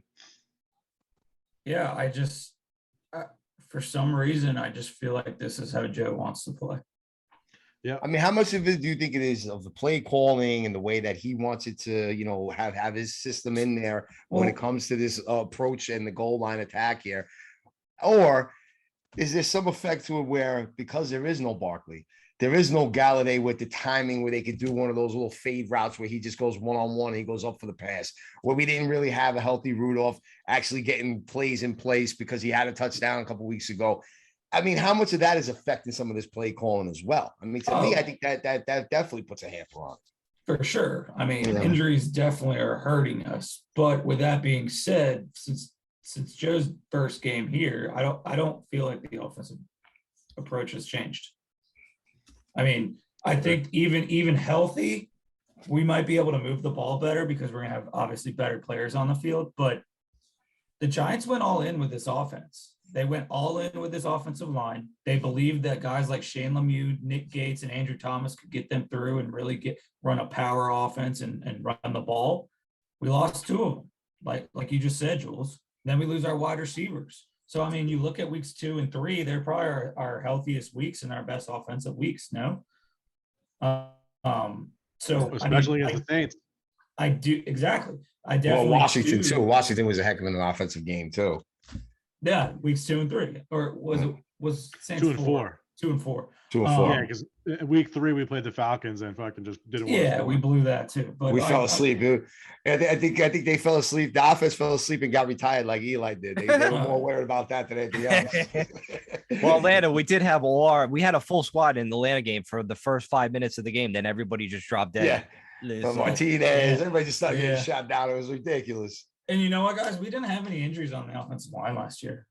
Yeah, for some reason I just feel like this is how Joe wants to play. Yeah. I mean, how much of it do you think it is of the play calling and the way that he wants it to, have his system in there when it comes to this approach and the goal line attack here? Or is there some effect to it where, because there is no Barkley, there is no Galladay with the timing where they could do one of those little fade routes where he just goes one-on-one and he goes up for the pass, where we didn't really have a healthy Rudolph actually getting plays in place because he had a touchdown a couple weeks ago. I mean, how much of that is affecting some of this play calling as well? I mean, to me, I think that definitely puts a hamper on it. For sure. I mean, injuries definitely are hurting us. But with that being said, since Joe's first game here, I don't feel like the offensive approach has changed. I mean, I think even healthy, we might be able to move the ball better because we're going to have obviously better players on the field. But the Giants went all in with this offense. They went all in with this offensive line. They believed that guys like Shane Lemieux, Nick Gates, and Andrew Thomas could get them through and really run a power offense and run the ball. We lost 2 of them, like you just said, Jules. Then we lose our wide receivers. So, I mean, you look at weeks 2 and 3, they're probably our healthiest weeks and our best offensive weeks, no? So especially against the Saints. I do, exactly. I definitely Washington too. Washington was a heck of an offensive game too. Yeah, weeks 2 and 3. Or was Saints 2 and 4? 2 and 4. 2 and 4. Yeah, because week 3 we played the Falcons and fucking just didn't. Yeah, we blew that too. But we fell asleep. I think they fell asleep. The offense fell asleep and got retired like Eli did. They were more worried about that than anything else. Well, Atlanta, we had a full squad in the Atlanta game for the first 5 minutes of the game. Then everybody just dropped dead. Yeah, Martinez, everybody just started getting shot down. It was ridiculous. And you know what, guys? We didn't have any injuries on the offensive line last year.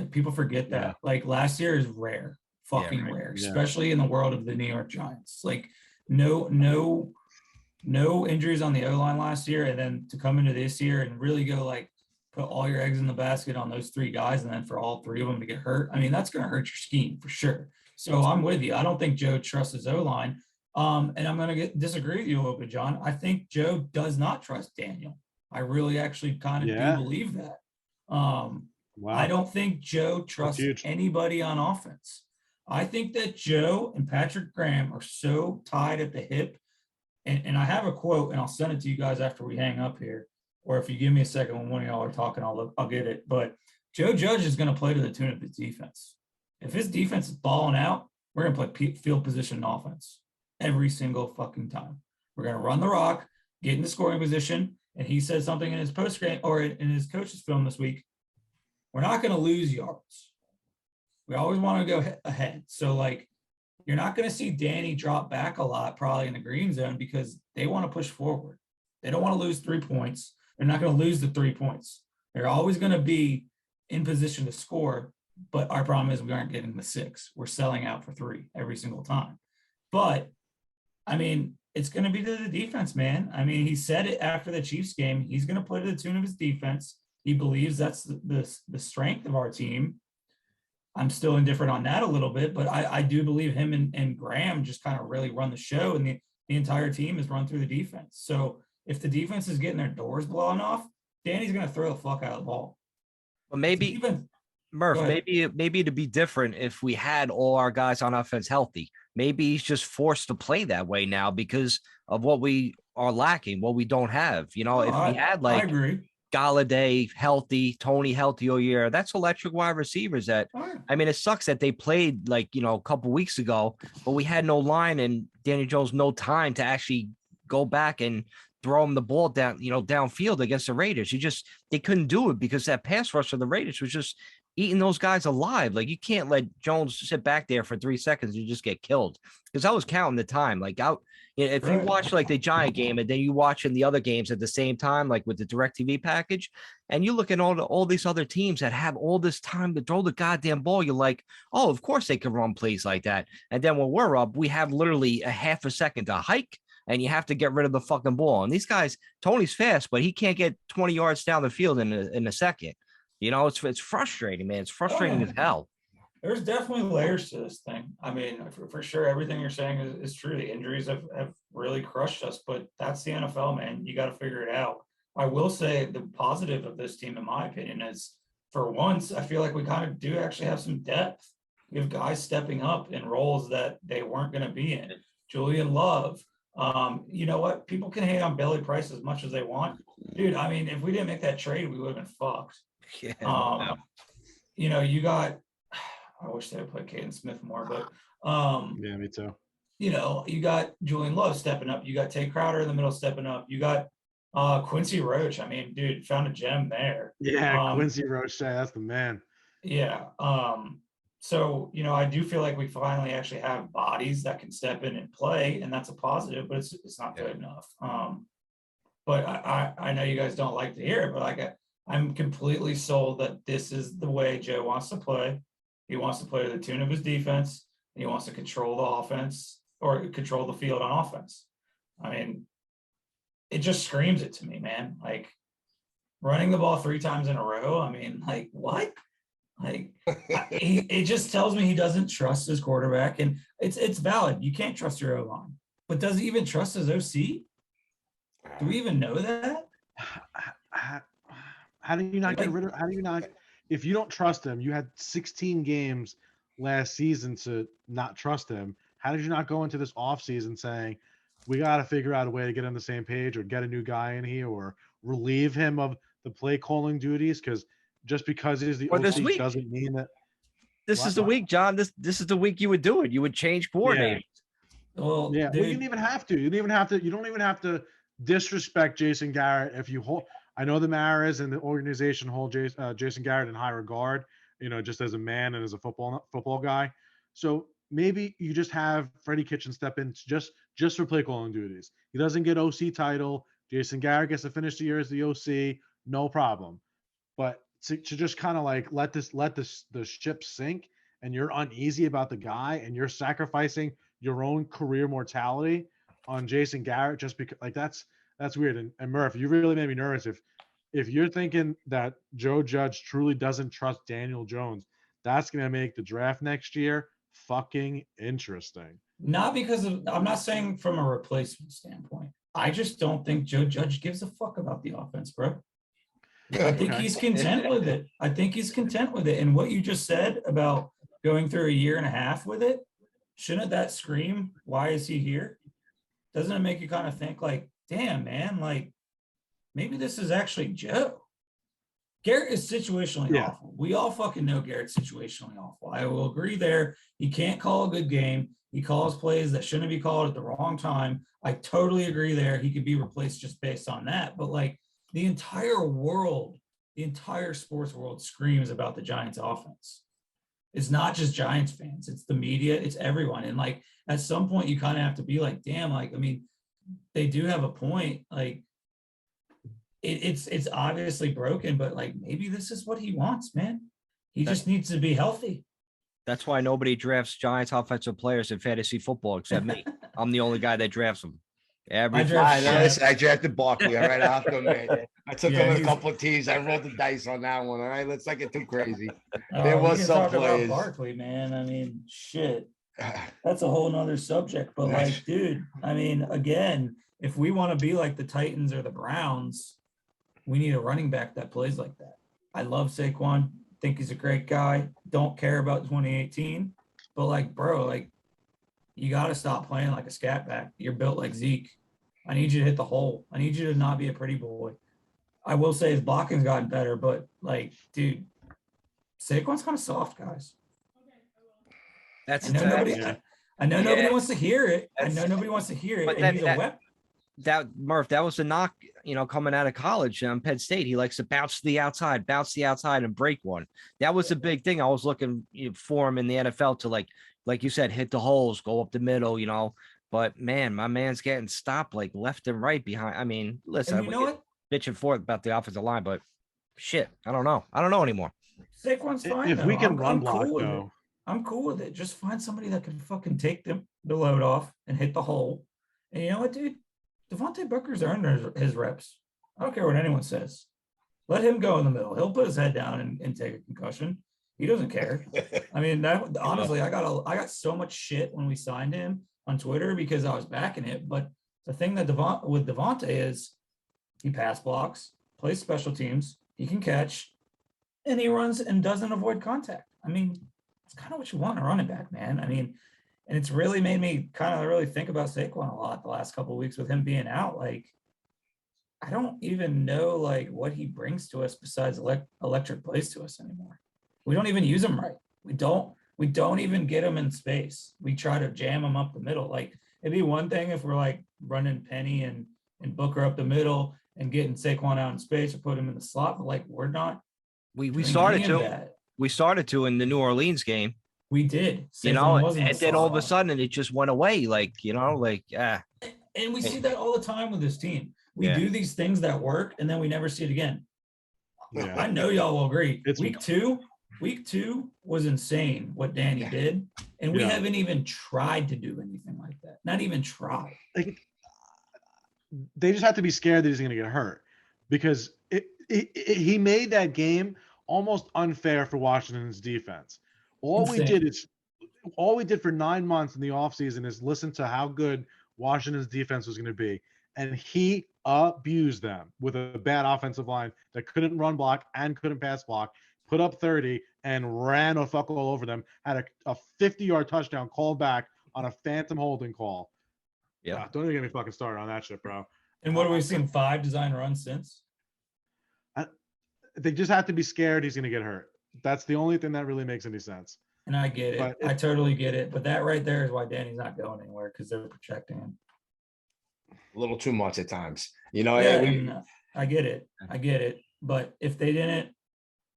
People forget that. Like last year is rare. Fucking rare, especially in the world of the New York Giants. Like no injuries on the O-line last year, and then to come into this year and really go like put all your eggs in the basket on those 3 guys, and then for all 3 of them to get hurt. I mean, that's going to hurt your scheme for sure. So I'm with you. I don't think Joe trusts his O-line. And I'm going to disagree with you a little bit, John. I think Joe does not trust Daniel. I really actually kind of do believe that. Wow. I don't think Joe trusts anybody on offense. I think that Joe and Patrick Graham are so tied at the hip. And I have a quote, and I'll send it to you guys after we hang up here. Or if you give me a second when one of y'all are talking, I'll get it. But Joe Judge is going to play to the tune of his defense. If his defense is balling out, we're going to play field position offense every single fucking time. We're going to run the rock, get in the scoring position. And he said something in his post game or in his coach's film this week. We're not going to lose yards. We always want to go ahead. So, like, you're not going to see Danny drop back a lot probably in the green zone because they want to push forward. They don't want to lose 3 points. They're not going to lose the 3 points. They're always going to be in position to score, but our problem is we aren't getting the 6. We're selling out for 3 every single time. But, I mean, it's going to be to the defense, man. I mean, he said it after the Chiefs game. He's going to play to the tune of his defense. He believes that's the strength of our team. I'm still indifferent on that a little bit, but I do believe him and Graham just kind of really run the show, and the entire team is run through the defense. So if the defense is getting their doors blown off, Danny's going to throw the fuck out of the ball. Well, maybe Murph, maybe it'd be different if we had all our guys on offense healthy. Maybe he's just forced to play that way now because of what we are lacking, what we don't have. You know, if we had I agree. Galladay healthy, Tony healthy all year, that's electric wide receivers that, I mean, it sucks that they played like, you know, a couple weeks ago, but we had no line and Daniel Jones, no time to actually go back and throw him the ball down, you know, downfield against the Raiders. They couldn't do it because that pass rush of the Raiders was just eating those guys alive. Like, you can't let Jones sit back there for 3 seconds and just get killed. Because I was counting the time. Like, if you watch like the Giant game and then you watch in the other games at the same time, like with the DirecTV package, and you look at all these other teams that have all this time to throw the goddamn ball, you're like, oh, of course they can run plays like that. And then when we're up, we have literally a half a second to hike, and you have to get rid of the fucking ball. And these guys, Tony's fast, but he can't get 20 yards down the field in a second. You know, it's frustrating, man. It's frustrating as hell. There's definitely layers to this thing. I mean, for sure, everything you're saying is true. The injuries have really crushed us, but that's the NFL, man. You got to figure it out. I will say the positive of this team, in my opinion, is for once, I feel like we kind of do actually have some depth. We have guys stepping up in roles that they weren't going to be in. Julian Love. You know what? People can hate on Billy Price as much as they want. Dude, I mean, if we didn't make that trade, we would have been fucked. Yeah. You know, you got, I wish they would play Caden Smith more, but yeah, me too. You know, you got Julian Love stepping up. You got Tay Crowder in the middle stepping up. You got Quincy Roach. I mean, dude, found a gem there. Yeah, Quincy Roach, that's the man. Yeah. So, you know, I do feel like we finally actually have bodies that can step in and play, and that's a positive, but it's not good enough. But I know you guys don't like to hear it, but like I'm completely sold that this is the way Joe wants to play. He wants to play to the tune of his defense, and he wants to control the offense or control the field on offense. I mean, it just screams it to me, man. Like, running the ball 3 times in a row. I mean, like, what? Like, it just tells me he doesn't trust his quarterback, and it's valid. You can't trust your O-line, but does he even trust his OC? Do we even know that? How do you not get rid of? How do you not? If you don't trust him, you had 16 games last season to not trust him. How did you not go into this offseason saying we got to figure out a way to get on the same page, or get a new guy in here, or relieve him of the play calling duties? Because just because he's the OC doesn't mean that. This is the week, John. This is the week you would do it. You would change coordinators. Yeah. Well, you didn't even have to. You don't even have to disrespect Jason Garrett if you hold. I know the Maras and the organization hold Jason Garrett in high regard, you know, just as a man and as a football guy. So maybe you just have Freddie Kitchen step in just for play calling duties. He doesn't get OC title. Jason Garrett gets to finish the year as the OC, no problem. But to just kind of like let the ship sink, and you're uneasy about the guy, and you're sacrificing your own career mortality on Jason Garrett just because, like, that's weird. And Murph, you really made me nervous. If you're thinking that Joe Judge truly doesn't trust Daniel Jones, that's going to make the draft next year fucking interesting. Not because of, I'm not saying from a replacement standpoint. I just don't think Joe Judge gives a fuck about the offense, bro. I think he's content with it. And what you just said about going through a year and a half with it, shouldn't that scream, why is he here? Doesn't it make you kind of think like, damn, man, like, maybe this is actually Joe. Garrett is situationally awful. We all fucking know Garrett's situationally awful. I will agree there. He can't call a good game. He calls plays that shouldn't be called at the wrong time. I totally agree there. He could be replaced just based on that. But like, the entire world, the entire sports world screams about the Giants offense. It's not just Giants fans. It's the media. It's everyone. And like, at some point you kind of have to be like, damn, like, I mean, they do have a point. Like, it's obviously broken, but like, maybe this is what he wants, man. He just needs to be healthy. That's why nobody drafts Giants offensive players in fantasy football except me. I'm the only guy that drafts them. I drafted Barkley. All right, I'll admit. I took him in a couple of teams. I rolled the dice on that one. All right, let's not get too crazy. There was some players. Barkley, man. I mean, shit. That's a whole nother subject. But like, dude, I mean, again, if we want to be like the Titans or the Browns, we need a running back that plays like that. I love Saquon. Think he's a great guy. Don't care about 2018. But, like, bro, like, you got to stop playing like a scat back. You're built like Zeke. I need you to hit the hole. I need you to not be a pretty boy. I will say his blocking's gotten better, but, like, dude, Saquon's kind of soft, guys. That's I know nobody wants to hear it. That's- I know nobody wants to hear it. But And he's a weapon. Murph, that was the knock, coming out of college, Penn State. He likes to bounce to the outside, and break one. That was a big thing. I was looking for him in the NFL to, like you said, hit the holes, go up the middle, But man, my man's getting stopped like left and right behind. I mean, listen, And you know what? Bitching forth about the offensive line, but shit, I don't know. I don't know anymore. Saquon's fine. If we can run block, cool though. I'm cool with it. Just find somebody that can fucking take the load off and hit the hole. And you know what, dude? Devontae Booker's earned his reps. I don't care what anyone says. Let him go in the middle. He'll put his head down and take a concussion. He doesn't care. I mean, honestly, I got so much shit when we signed him on Twitter because I was backing it. But the thing that with Devontae is he pass blocks, plays special teams, he can catch, and he runs and doesn't avoid contact. I mean, it's kind of what you want in a running back, man. I mean, and it's really made me kind of really think about Saquon a lot the last couple of weeks with him being out. Like, I don't even know like what he brings to us besides electric plays to us anymore. We don't even use him right. We don't even get him in space. We try to jam him up the middle. Like, it'd be one thing if we're like running Penny and Booker up the middle and getting Saquon out in space or put him in the slot, but like we're not. We started to. That. We started to in the New Orleans game. We did. And then all of a sudden it just went away. And we see that all the time with this team. We do these things that work, and then we never see it again. Yeah. I know y'all will agree. Week two was insane what Danny did, and we haven't even tried to do anything like that. Not even try. They just have to be scared that he's going to get hurt, because he made that game almost unfair for Washington's defense. All we did for 9 months in the offseason is listen to how good Washington's defense was going to be. And he abused them with a bad offensive line that couldn't run block and couldn't pass block, put up 30 and ran a fuck all over them, had a 50-yard touchdown called back on a phantom holding call. Yeah. Don't even get me fucking started on that shit, bro. And what have we seen? 5 design runs since? They just have to be scared he's going to get hurt. That's the only thing that really makes any sense. And I get it. I totally get it. But that right there is why Danny's not going anywhere, because they're protecting him. A little too much at times. I get it. But if they didn't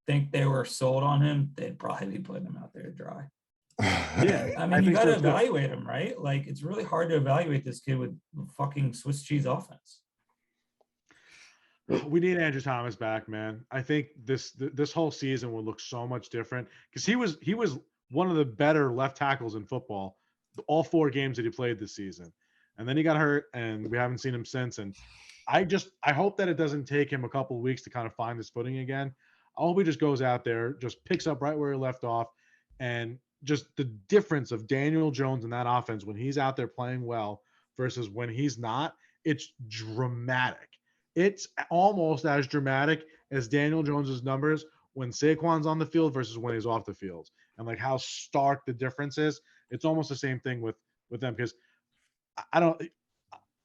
think they were sold on him, they'd probably be putting him out there to dry. Yeah. I mean, you got to evaluate him, right? Like, it's really hard to evaluate this kid with fucking Swiss cheese offense. We need Andrew Thomas back, man. I think this whole season will look so much different, because he was one of the better left tackles in football, all 4 games that he played this season. And then he got hurt, and we haven't seen him since. And I hope that it doesn't take him a couple of weeks to kind of find his footing again. I hope he just goes out there, just picks up right where he left off, and just the difference of Daniel Jones in that offense when he's out there playing well versus when he's not, it's dramatic. It's almost as dramatic as Daniel Jones's numbers when Saquon's on the field versus when he's off the field, and like how stark the difference is. It's almost the same thing with them, because I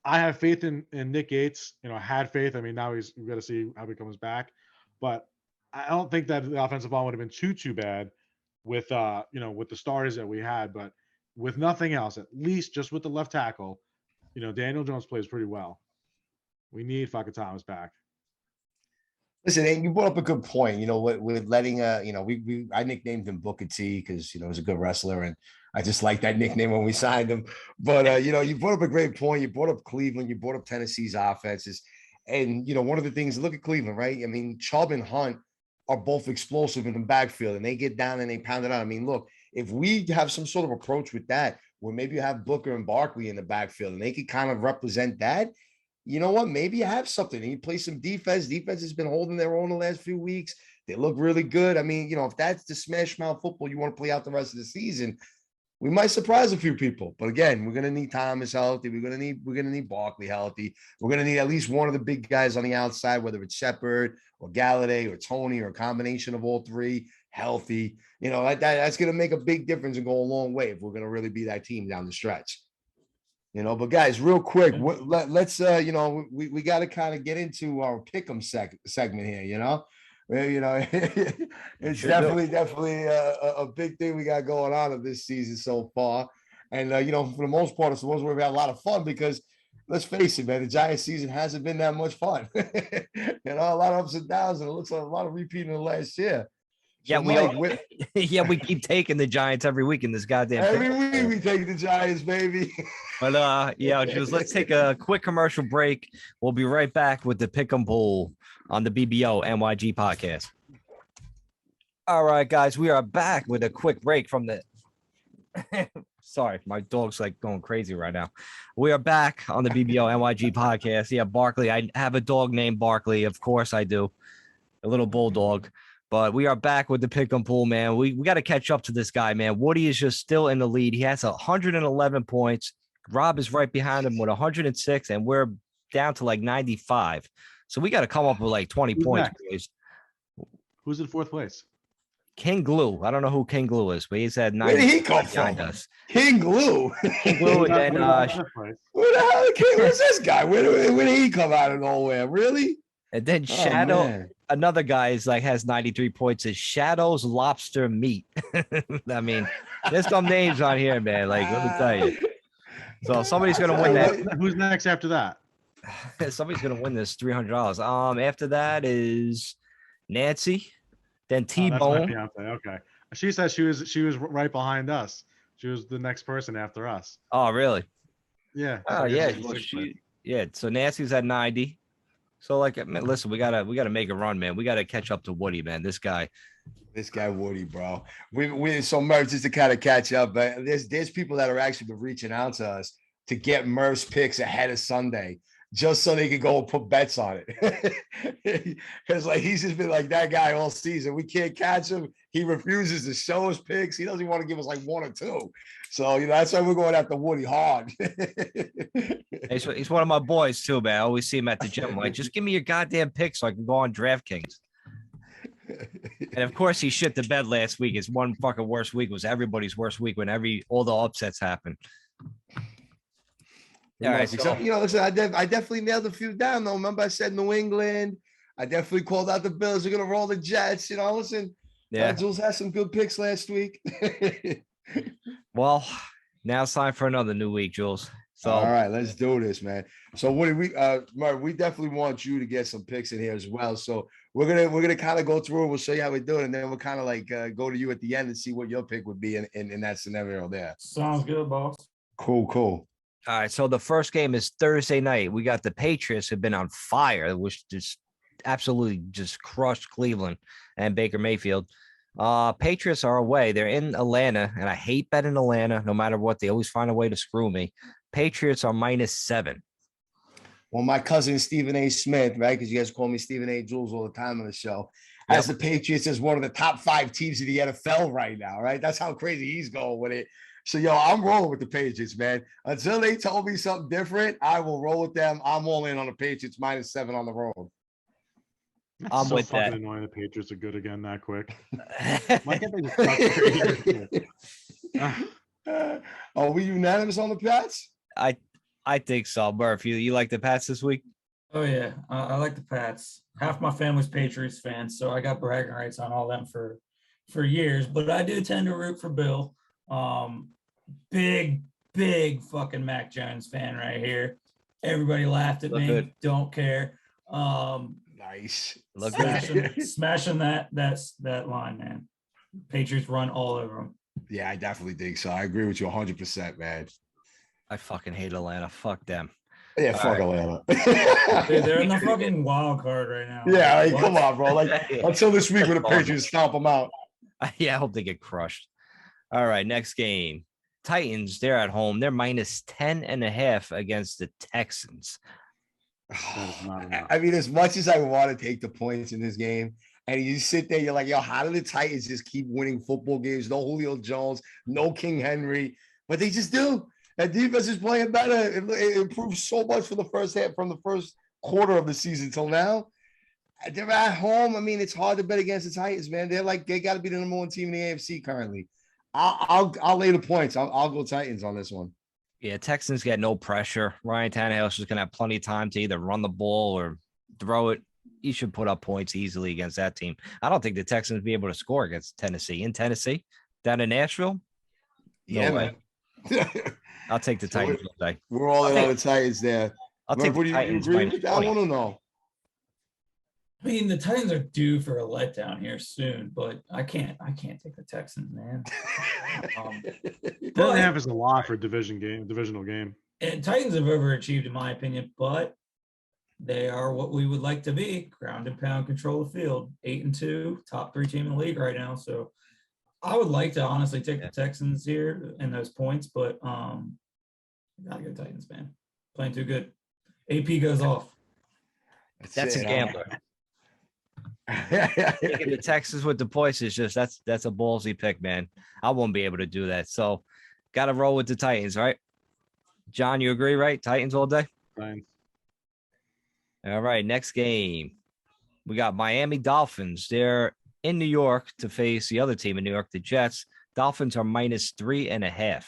have faith in Nick Gates. Had faith. I mean, now we've got to see how he comes back, but I don't think that the offensive line would have been too bad with with the starters that we had. But with nothing else, at least just with the left tackle, Daniel Jones plays pretty well. We need fucking Thomas back. Listen, and you brought up a good point. With letting I nicknamed him Booker T because he's a good wrestler, and I just like that nickname when we signed him. But you brought up a great point. You brought up Cleveland. You brought up Tennessee's offenses, and one of the things. Look at Cleveland, right? I mean, Chubb and Hunt are both explosive in the backfield, and they get down and they pound it out. I mean, look, if we have some sort of approach with that, where maybe you have Booker and Barkley in the backfield, and they could kind of represent that. You know what? Maybe you have something. You play some defense. Defense has been holding their own the last few weeks. They look really good. I mean, if that's the smash mouth football you want to play out the rest of the season, we might surprise a few people. But again, we're gonna need Thomas healthy. We're gonna need Barkley healthy. We're gonna need at least one of the big guys on the outside, whether it's Shepard or Galladay or Tony or a combination of all three healthy. You know, that's gonna make a big difference and go a long way if we're gonna really be that team down the stretch. You know, but guys, real quick, let's you know, we got to kind of get into our pick'em segment here. You know, it's definitely a big thing we got going on of this season so far, and you know, for the most part, it's supposed to be a lot of fun because let's face it, man, the Giants season hasn't been that much fun. You know, a lot of ups and downs, and it looks like a lot of repeating the last year. Yeah, we keep taking the Giants every week in this goddamn. Every week we take the Giants, baby. But let's take a quick commercial break. We'll be right back with the Pick'em Pool on the BBO NYG podcast. All right, guys, we are back with a quick break from the. Sorry, my dog's like going crazy right now. We are back on the BBO NYG podcast. Yeah, Barkley. I have a dog named Barkley. Of course I do. A little bulldog. But we are back with the Pick'em Pool, man. We got to catch up to this guy, man. Woody is just still in the lead. He has 111 points. Rob is right behind him with 106, and we're down to like 95. So we got to come up with like 20 points, boys. Who's in fourth place? King Glue. I don't know who King Glue is, but he's had 90. Where did he come from? Us. King Glue. King Glue, and then where the hell was this guy? Where did he come out of nowhere? Really? And then Shadow, another guy is like has 93 points. Is Shadow's Lobster Meat. I mean, there's some names on here, man. Like, let me tell you. So somebody's gonna win that. Who's next after that? Somebody's gonna win this $300. After that is Nancy, then T-Bone. Okay. She said she was right behind us. She was the next person after us. Oh, really? Yeah. Oh, yeah. Well, so Nancy's at 90. So, like, man, listen, we gotta make a run, man. We gotta catch up to Woody, man. This guy Woody, bro. We so Murph, just to kind of catch up, but there's people that are actually reaching out to us to get Murph's picks ahead of Sunday, just so they can go and put bets on it. Because like he's just been like that guy all season. We can't catch him. He refuses to show his picks. He doesn't want to give us like one or two. So that's why we're going after Woody hard. He's one of my boys too, man. I always see him at the gym. I'm like, just give me your goddamn picks so I can go on DraftKings. And of course, he shit the bed last week. His one fucking worst week was everybody's worst week when all the upsets happened. All right, so listen, I definitely nailed a few down though. Remember, I said New England. I definitely called out the Bills. They're gonna roll the Jets. Listen. Yeah, Jules had some good picks last week. Well, now it's time for another new week, Jules. So all right, let's do this, man. So what do we definitely want you to get some picks in here as well. So we're gonna kind of go through it. We'll show you how we do it, and then we'll kind of like go to you at the end and see what your pick would be in that scenario there. Sounds good, boss. Cool. All right, so the first game is Thursday night. We got the Patriots have been on fire, which just absolutely just crushed Cleveland and Baker Mayfield. Patriots are away. They're in Atlanta, and I hate betting Atlanta. No matter what, they always find a way to screw me. Patriots are -7. Well, my cousin Stephen A. Smith, right? Because you guys call me Stephen A. Jules all the time on the show, has the Patriots as one of the top 5 teams in the NFL right now, right? That's how crazy he's going with it. So, I'm rolling with the Patriots, man. Until they told me something different, I will roll with them. I'm all in on the Patriots -7 on the road. I'm with that. Annoying the Patriots are good again that quick. Why can't they just Are we unanimous on the Pats? I think so. Murph, you like the Pats this week? Oh yeah, I like the Pats. Half my family's Patriots fans, so I got bragging rights on all them for years. But I do tend to root for Bill. Big fucking Mac Jones fan right here. Everybody laughed at me. Good. Don't care. Nice. Smashing that line, man. Patriots run all over them. Yeah, I definitely think so. I agree with you 100%, man. I fucking hate Atlanta. Fuck them. Yeah, fuck Atlanta. Dude, they're in the fucking wild card right now. Yeah, like, come on, bro. Like until this week when the Patriots stomp them out. Yeah, I hope they get crushed. All right, next game. Titans, they're at home. They're -10.5 against the Texans. I mean, as much as I want to take the points in this game, And you sit there, you're like, yo, how do the Titans just keep winning football games? No Julio Jones, no King Henry, but they just do. That defense is playing better. It improved so much for the first half, from the first quarter of the season till now. They're at home. I mean, it's hard to bet against the Titans, man. They got to be the number one team in the AFC currently. I'll lay the points. I'll go Titans on this one. Yeah, Texans get no pressure. Ryan Tannehill's just gonna have plenty of time to either run the ball or throw it. He should put up points easily against that team. I don't think the Texans will be able to score against Tennessee. In Tennessee, down in Nashville, No way. I'll take the Titans all day. We're all in on the Titans there. I'll take the Titans. I want to know. I mean, the Titans are due for a letdown here soon, but I can't take the Texans, man. Doesn't have as a lot for divisional game. And Titans have overachieved, in my opinion, but they are what we would like to be: ground and pound, control the field. 8-2, top 3 team in the league right now. So I would like to honestly take the Texans here and those points, but gotta go Titans, man. Playing too good. AP goes off. That's a gambler. Taking the Texans with the points is just that's a ballsy pick, man. I won't be able to do that. So gotta roll with the Titans, right? John, you agree, right? Titans all day? Titans. All right, next game. We got Miami Dolphins. They're in New York to face the other team in New York, the Jets. Dolphins are -3.5.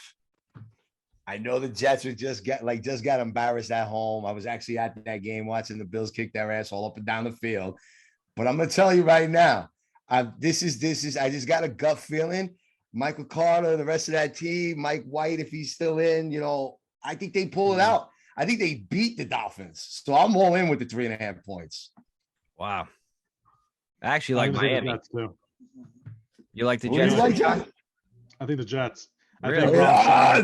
I know the Jets were just got embarrassed at home. I was actually at that game watching the Bills kick their ass all up and down the field. But I'm gonna tell you right now, this is I just got a gut feeling. Michael Carter, the rest of that team, Mike White, if he's still in, I think they pull it out. I think they beat the Dolphins. So I'm all in with the 3.5 points. Wow. I actually like Miami. Jets too. You like the Who Jets? do you like, John? I think the Jets. Really?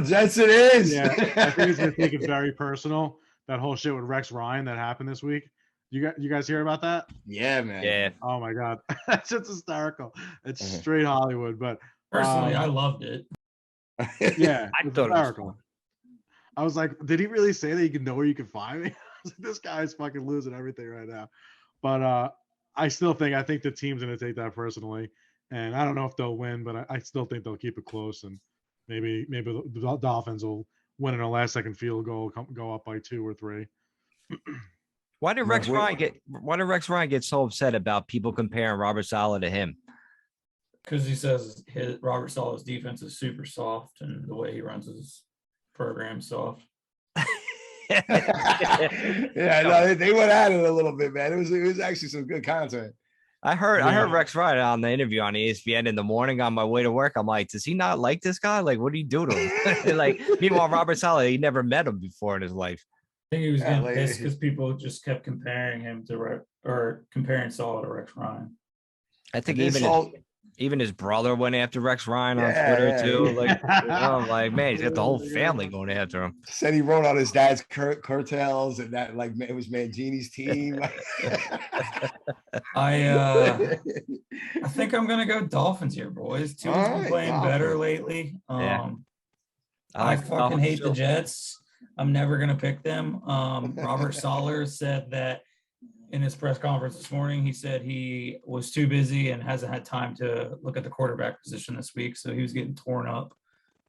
Jets it is. Yeah, I think he's gonna take it very personal. That whole shit with Rex Ryan that happened this week. You guys hear about that? Yeah, man. Yeah. Oh my god, that's just hysterical. It's straight Hollywood, but Personally, I loved it. yeah, I it's thought it was hysterical. I was like, did he really say that you can know where you can find me? I was like, this guy's fucking losing everything right now. But I think the team's gonna take that personally, and I don't know if they'll win, but I still think they'll keep it close, and maybe the Dolphins will win in a last-second field goal, go up by 2 or 3. Why did Rex Ryan get so upset about people comparing Robert Saleh to him? Because he says Robert Saleh's defense is super soft, and the way he runs his program soft. Yeah, no, they went at it a little bit, man. It was actually some good content. I heard Rex Ryan on the interview on ESPN in the morning on my way to work. I'm like, does he not like this guy? Like, what do you do to him? Like, meanwhile, Robert Saleh, he never met him before in his life. I think he was getting pissed because people just kept comparing him to comparing Saleh to Rex Ryan. I think even his brother went after Rex Ryan on Twitter too. Like, I'm like, man, he's got the whole family going after him. Said he wrote on his dad's curtails, and that it was Mangini's team. I think I'm gonna go Dolphins here, boys. Tua's been playing better lately. I fucking hate the Jets. I'm never going to pick them. Robert Saleh said that in his press conference this morning, he said he was too busy and hasn't had time to look at the quarterback position this week. So he was getting torn up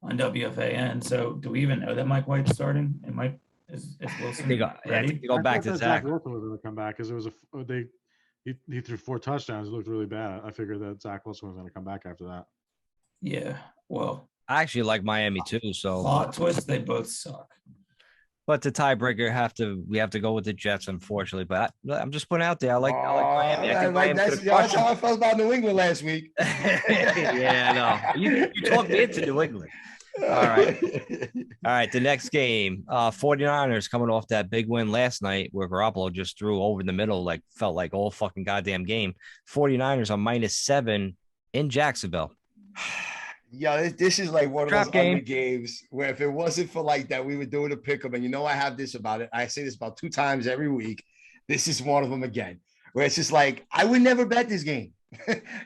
on WFAN. So do we even know that Mike White's starting? And is Wilson ready? Go back to Zach. Wilson was going to come back because it was he threw 4 touchdowns. It looked really bad. I figured that Zach Wilson was going to come back after that. Yeah, well. I actually like Miami too. So plot twist, they both suck. But the tiebreaker we have to go with the Jets, unfortunately. But I'm just putting out there. I like Miami. I think that's how I felt about New England last week. Yeah, no. You talked me into New England. All right. The next game, 49ers coming off that big win last night where Garoppolo just threw over the middle, felt like all fucking goddamn game. 49ers are -7 in Jacksonville. Yeah, this is like one of those ugly games where if it wasn't for that, we would do it to pick them. And I have this about it. I say this about 2 times every week. This is one of them again, where it's just like, I would never bet this game.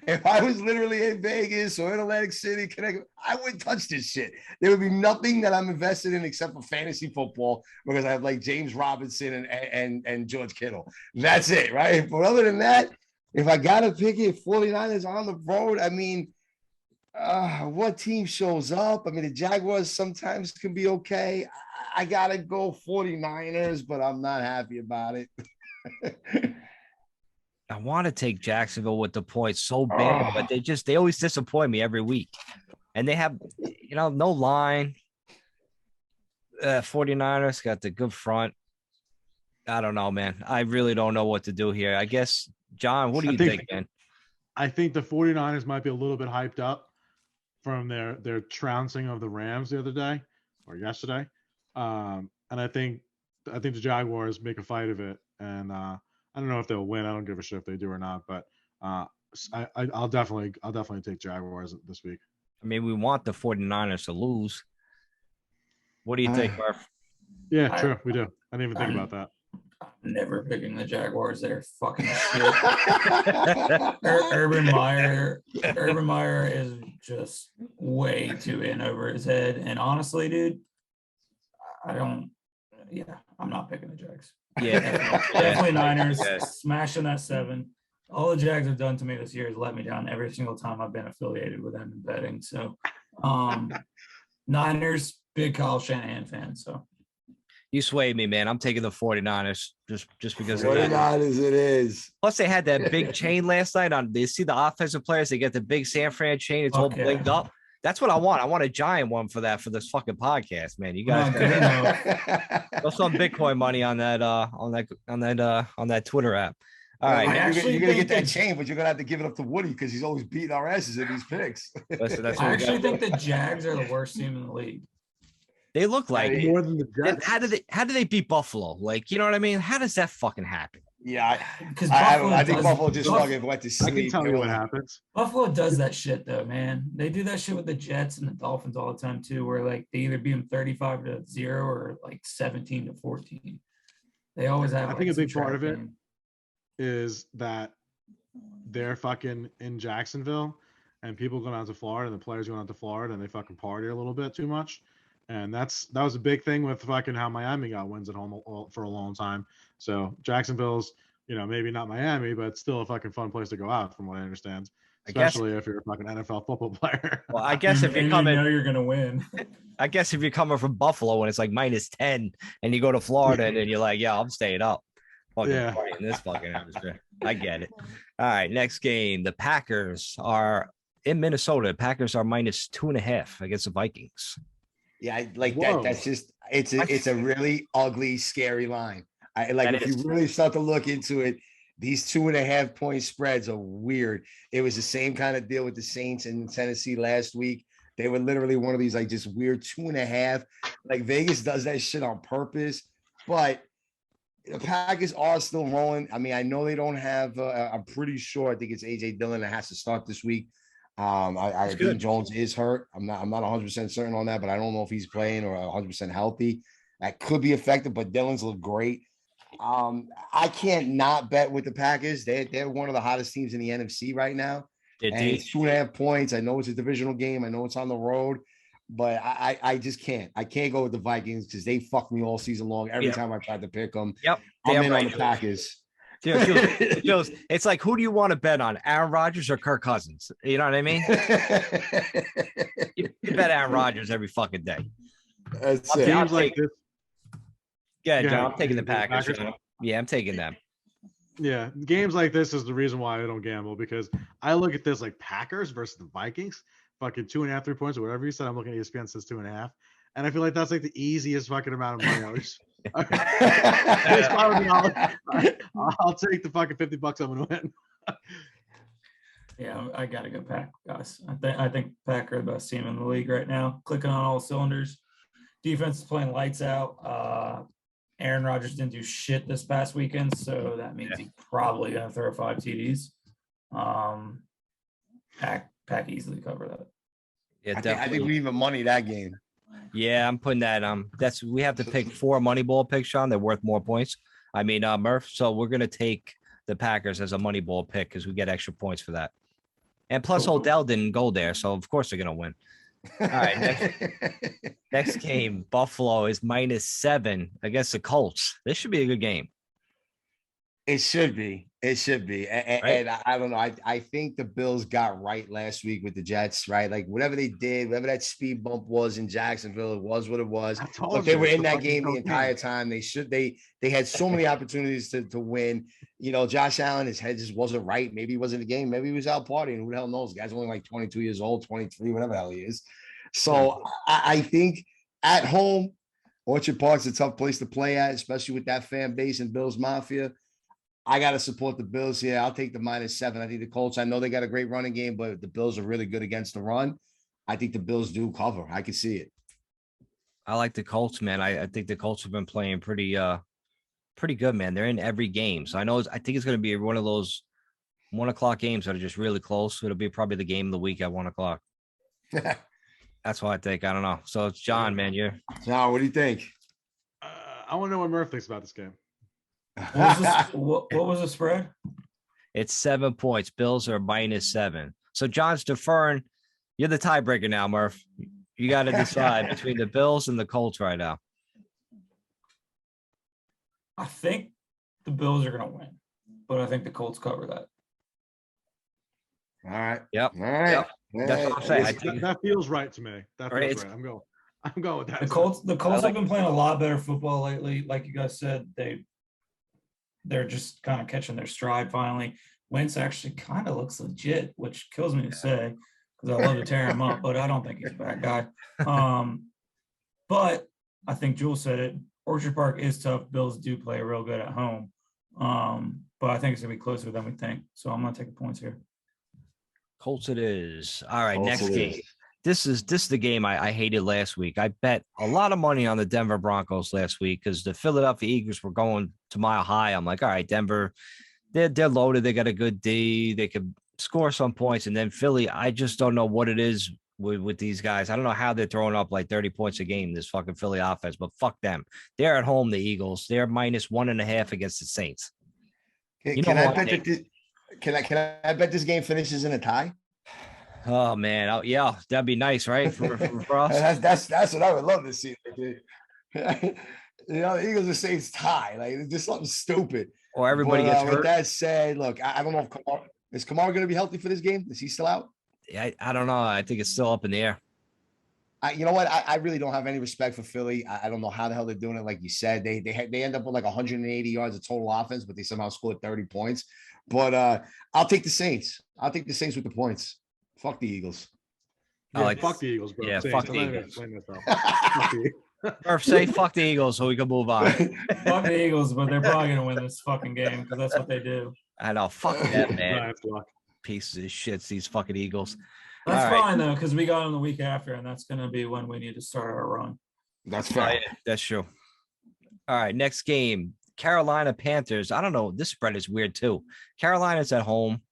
If I was literally in Vegas or in Atlantic City, Connecticut, I wouldn't touch this shit. There would be nothing that I'm invested in except for fantasy football because I have James Robinson and George Kittle. That's it, right? But other than that, if I got to pick it, 49ers on the road, I mean, what team shows up? I mean, the Jaguars sometimes can be okay. I got to go 49ers, but I'm not happy about it. I want to take Jacksonville with the points so bad, but they always disappoint me every week. And they have, no line. 49ers got the good front. I don't know, man. I really don't know what to do here. I guess, John, what do you think, man? I think the 49ers might be a little bit hyped up from their trouncing of the Rams the other day or yesterday. And I think the Jaguars make a fight of it. And I don't know if they'll win. I don't give a shit if they do or not. But I'll definitely take Jaguars this week. I mean, we want the 49ers to lose. What do you think, Murph? Yeah, true. We do. I didn't even think about that. I'm never picking the Jaguars. They're fucking shit. Urban Meyer is just way too in over his head. And honestly, dude, I'm not picking the Jags. Yeah, definitely Niners. Smashing that 7. All the Jags have done to me this year is let me down every single time I've been affiliated with them in betting. So, Niners, big Kyle Shanahan fan. So. You swayed me, man. I'm taking the 49ers just because 49ers it is. Plus, they had that big chain last night. They see the offensive players. They get the big San Fran chain. It's all blinged up. That's what I want. I want a giant one for this fucking podcast, man. You guys throw some Bitcoin money on that Twitter app. All right, you're gonna get that chain, but you're gonna have to give it up to Woody because he's always beating our asses in these picks. I actually think the Jags are the worst team in the league. They look like more than the Jets. How do they beat Buffalo? Like, you know what I mean? How does that fucking happen? Yeah, I think Buffalo just fucking went to sleep. I can tell you what happens. Buffalo does that shit though, man. They do that shit with the Jets and the Dolphins all the time too, where like they either beat them 35-0 or like 17-14. They always have. I think a big part of it is that they're fucking in Jacksonville, and people go down to Florida, and the players go down to Florida, and they fucking party a little bit too much. And that was a big thing with fucking how Miami got wins at home for a long time. So Jacksonville's, maybe not Miami, but still a fucking fun place to go out, from what I understand. Especially if you're a fucking NFL football player. Well, I guess if you're coming, you're gonna win. I guess if you're coming from Buffalo and it's like -10, and you go to Florida and then you're like, yeah, I'm staying up. Fucking party in this fucking atmosphere. I get it. All right, next game. The Packers are in Minnesota. The Packers are -2.5 against the Vikings. Yeah, that. That's just it's a really ugly, scary line. If you really start to look into it, these 2.5 point spreads are weird. It was the same kind of deal with the Saints in Tennessee last week. They were literally one of these like just weird 2.5. Like Vegas does that shit on purpose, but the Packers are still rolling. I mean, I know they don't have. I'm pretty sure. I think it's AJ Dillon that has to start this week. I think Jones is hurt. I'm not 100% certain on that, but I don't know if he's playing or 100% healthy. That could be affected, but Dillon's look great. I can't not bet with the Packers. They're one of the hottest teams in the NFC right now. And it's 2.5 points. I know it's a divisional game. I know it's on the road, but I just can't. I can't go with the Vikings because they fucked me all season long. Every time I tried to pick them, I'm in on the Packers. It's like, who do you want to bet on, Aaron Rodgers or Kirk Cousins? You know what I mean? you bet Aaron Rodgers every fucking day. That's it. Games like this. Yeah, John, I'm taking the Packers. Yeah, I'm taking them. Yeah, games like this is the reason why I don't gamble, because I look at this like Packers versus the Vikings, fucking 2.5, 3 points, or whatever you said. I'm looking at ESPN says 2.5, and I feel like that's like the easiest fucking amount of money. I'll take the fucking $50 I'm gonna win. Yeah, I gotta go Pack, guys. I think Pack are the best team in the league right now. Clicking on all cylinders. Defense is playing lights out. Aaron Rodgers didn't do shit this past weekend, so that means he's probably gonna throw 5 TDs. Pack easily cover that. Yeah, I think we even money that game. Yeah, I'm putting that. We have to pick 4 Moneyball picks, Sean. They're worth more points. I mean, Murph. So we're gonna take the Packers as a Moneyball pick because we get extra points for that. And plus, Odell didn't go there, so of course they're gonna win. All right, next game. Buffalo is -7 against the Colts. This should be a good game. It should be. It should be. And I don't know. I think the Bills got right last week with the Jets, right? Like whatever they did, whatever that speed bump was in Jacksonville, it was what it was. But they were in that game the entire time. They had so many opportunities to win. You know, Josh Allen, his head just wasn't right. Maybe he wasn't in the game. Maybe he was out partying. Who the hell knows? The guy's only like 22 years old, 23, whatever the hell he is. So I think at home, Orchard Park's a tough place to play at, especially with that fan base and Bills Mafia. I got to support the Bills here. I'll take the -7. I think the Colts, I know they got a great running game, but the Bills are really good against the run. I think the Bills do cover. I can see it. I like the Colts, man. I think the Colts have been playing pretty good, man. They're in every game. So I think it's going to be one of those 1 o'clock games that are just really close. It'll be probably the game of the week at 1 o'clock. That's what I think. I don't know. So it's John, man. John, what do you think? I want to know what Murph thinks about this game. What was the spread? It's 7 points. Bills are -7. So John's deferring. You're the tiebreaker now, Murph. You got to decide between the Bills and the Colts right now. I think the Bills are going to win, but I think the Colts cover that. All right. Yep. All right. Yep. That's what I'm saying. That feels right to me. That feels right. I'm going with that. The Colts have been playing a lot better football lately. Like you guys said, they're just kind of catching their stride finally. Wentz actually kind of looks legit, which kills me to say because I love to tear him up, but I don't think he's a bad guy. But I think Jules said it. Orchard Park is tough. Bills do play real good at home. But I think it's going to be closer than we think. So I'm going to take the points here. Colts it is. All right, Colts next game. This is the game I hated last week. I bet a lot of money on the Denver Broncos last week because the Philadelphia Eagles were going to Mile High. I'm like, all right, Denver, they're loaded. They got a good D. They could score some points. And then Philly, I just don't know what it is with these guys. I don't know how they're throwing up like 30 points a game, this fucking Philly offense, but fuck them. They're at home, the Eagles. They're -1.5 against the Saints. Can I bet this game finishes in a tie? Oh man, yeah, that'd be nice, right? For us, that's what I would love to see. You know, the Eagles and Saints tie, like it's just something stupid. Or everybody gets hurt. With that said, look, I don't know if is Kamara going to be healthy for this game? Is he still out? Yeah, I don't know. I think it's still up in the air. You know what? I really don't have any respect for Philly. I don't know how the hell they're doing it. Like you said, they end up with like 180 yards of total offense, but they somehow scored 30 points. But I'll take the Saints. I'll take the Saints with the points. Fuck the Eagles. Fuck the Eagles, bro. Yeah, fuck the Eagles. Murph, say fuck the Eagles so we can move on. Fuck the Eagles, but they're probably going to win this fucking game because that's what they do. I know. Fuck that, man. Pieces of shit, these fucking Eagles. That's fine, though, because we got them the week after, and that's going to be when we need to start our run. That's fair. That's true. All right, next game. Carolina Panthers. I don't know. This spread is weird, too. Carolina's at home.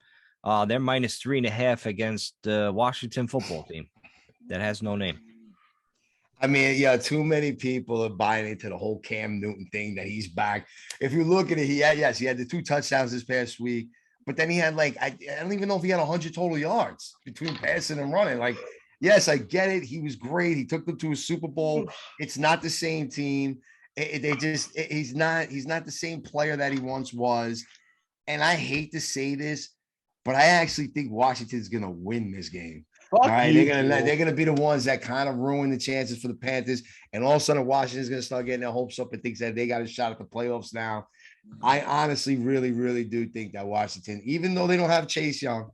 They're -3.5 against the Washington football team that has no name. I mean, yeah, too many people are buying into the whole Cam Newton thing that he's back. If you look at it, he had the 2 touchdowns this past week, but then he had like, I don't even know if he had 100 total yards between passing and running. Like, yes, I get it. He was great. He took them to a Super Bowl. It's not the same team. He's not the same player that he once was. And I hate to say this, but I actually think Washington's going to win this game. All right, they're gonna be the ones that kind of ruin the chances for the Panthers, and all of a sudden Washington's gonna start getting their hopes up and thinks that they got a shot at the playoffs now. I honestly, really, really do think that Washington, even though they don't have Chase Young,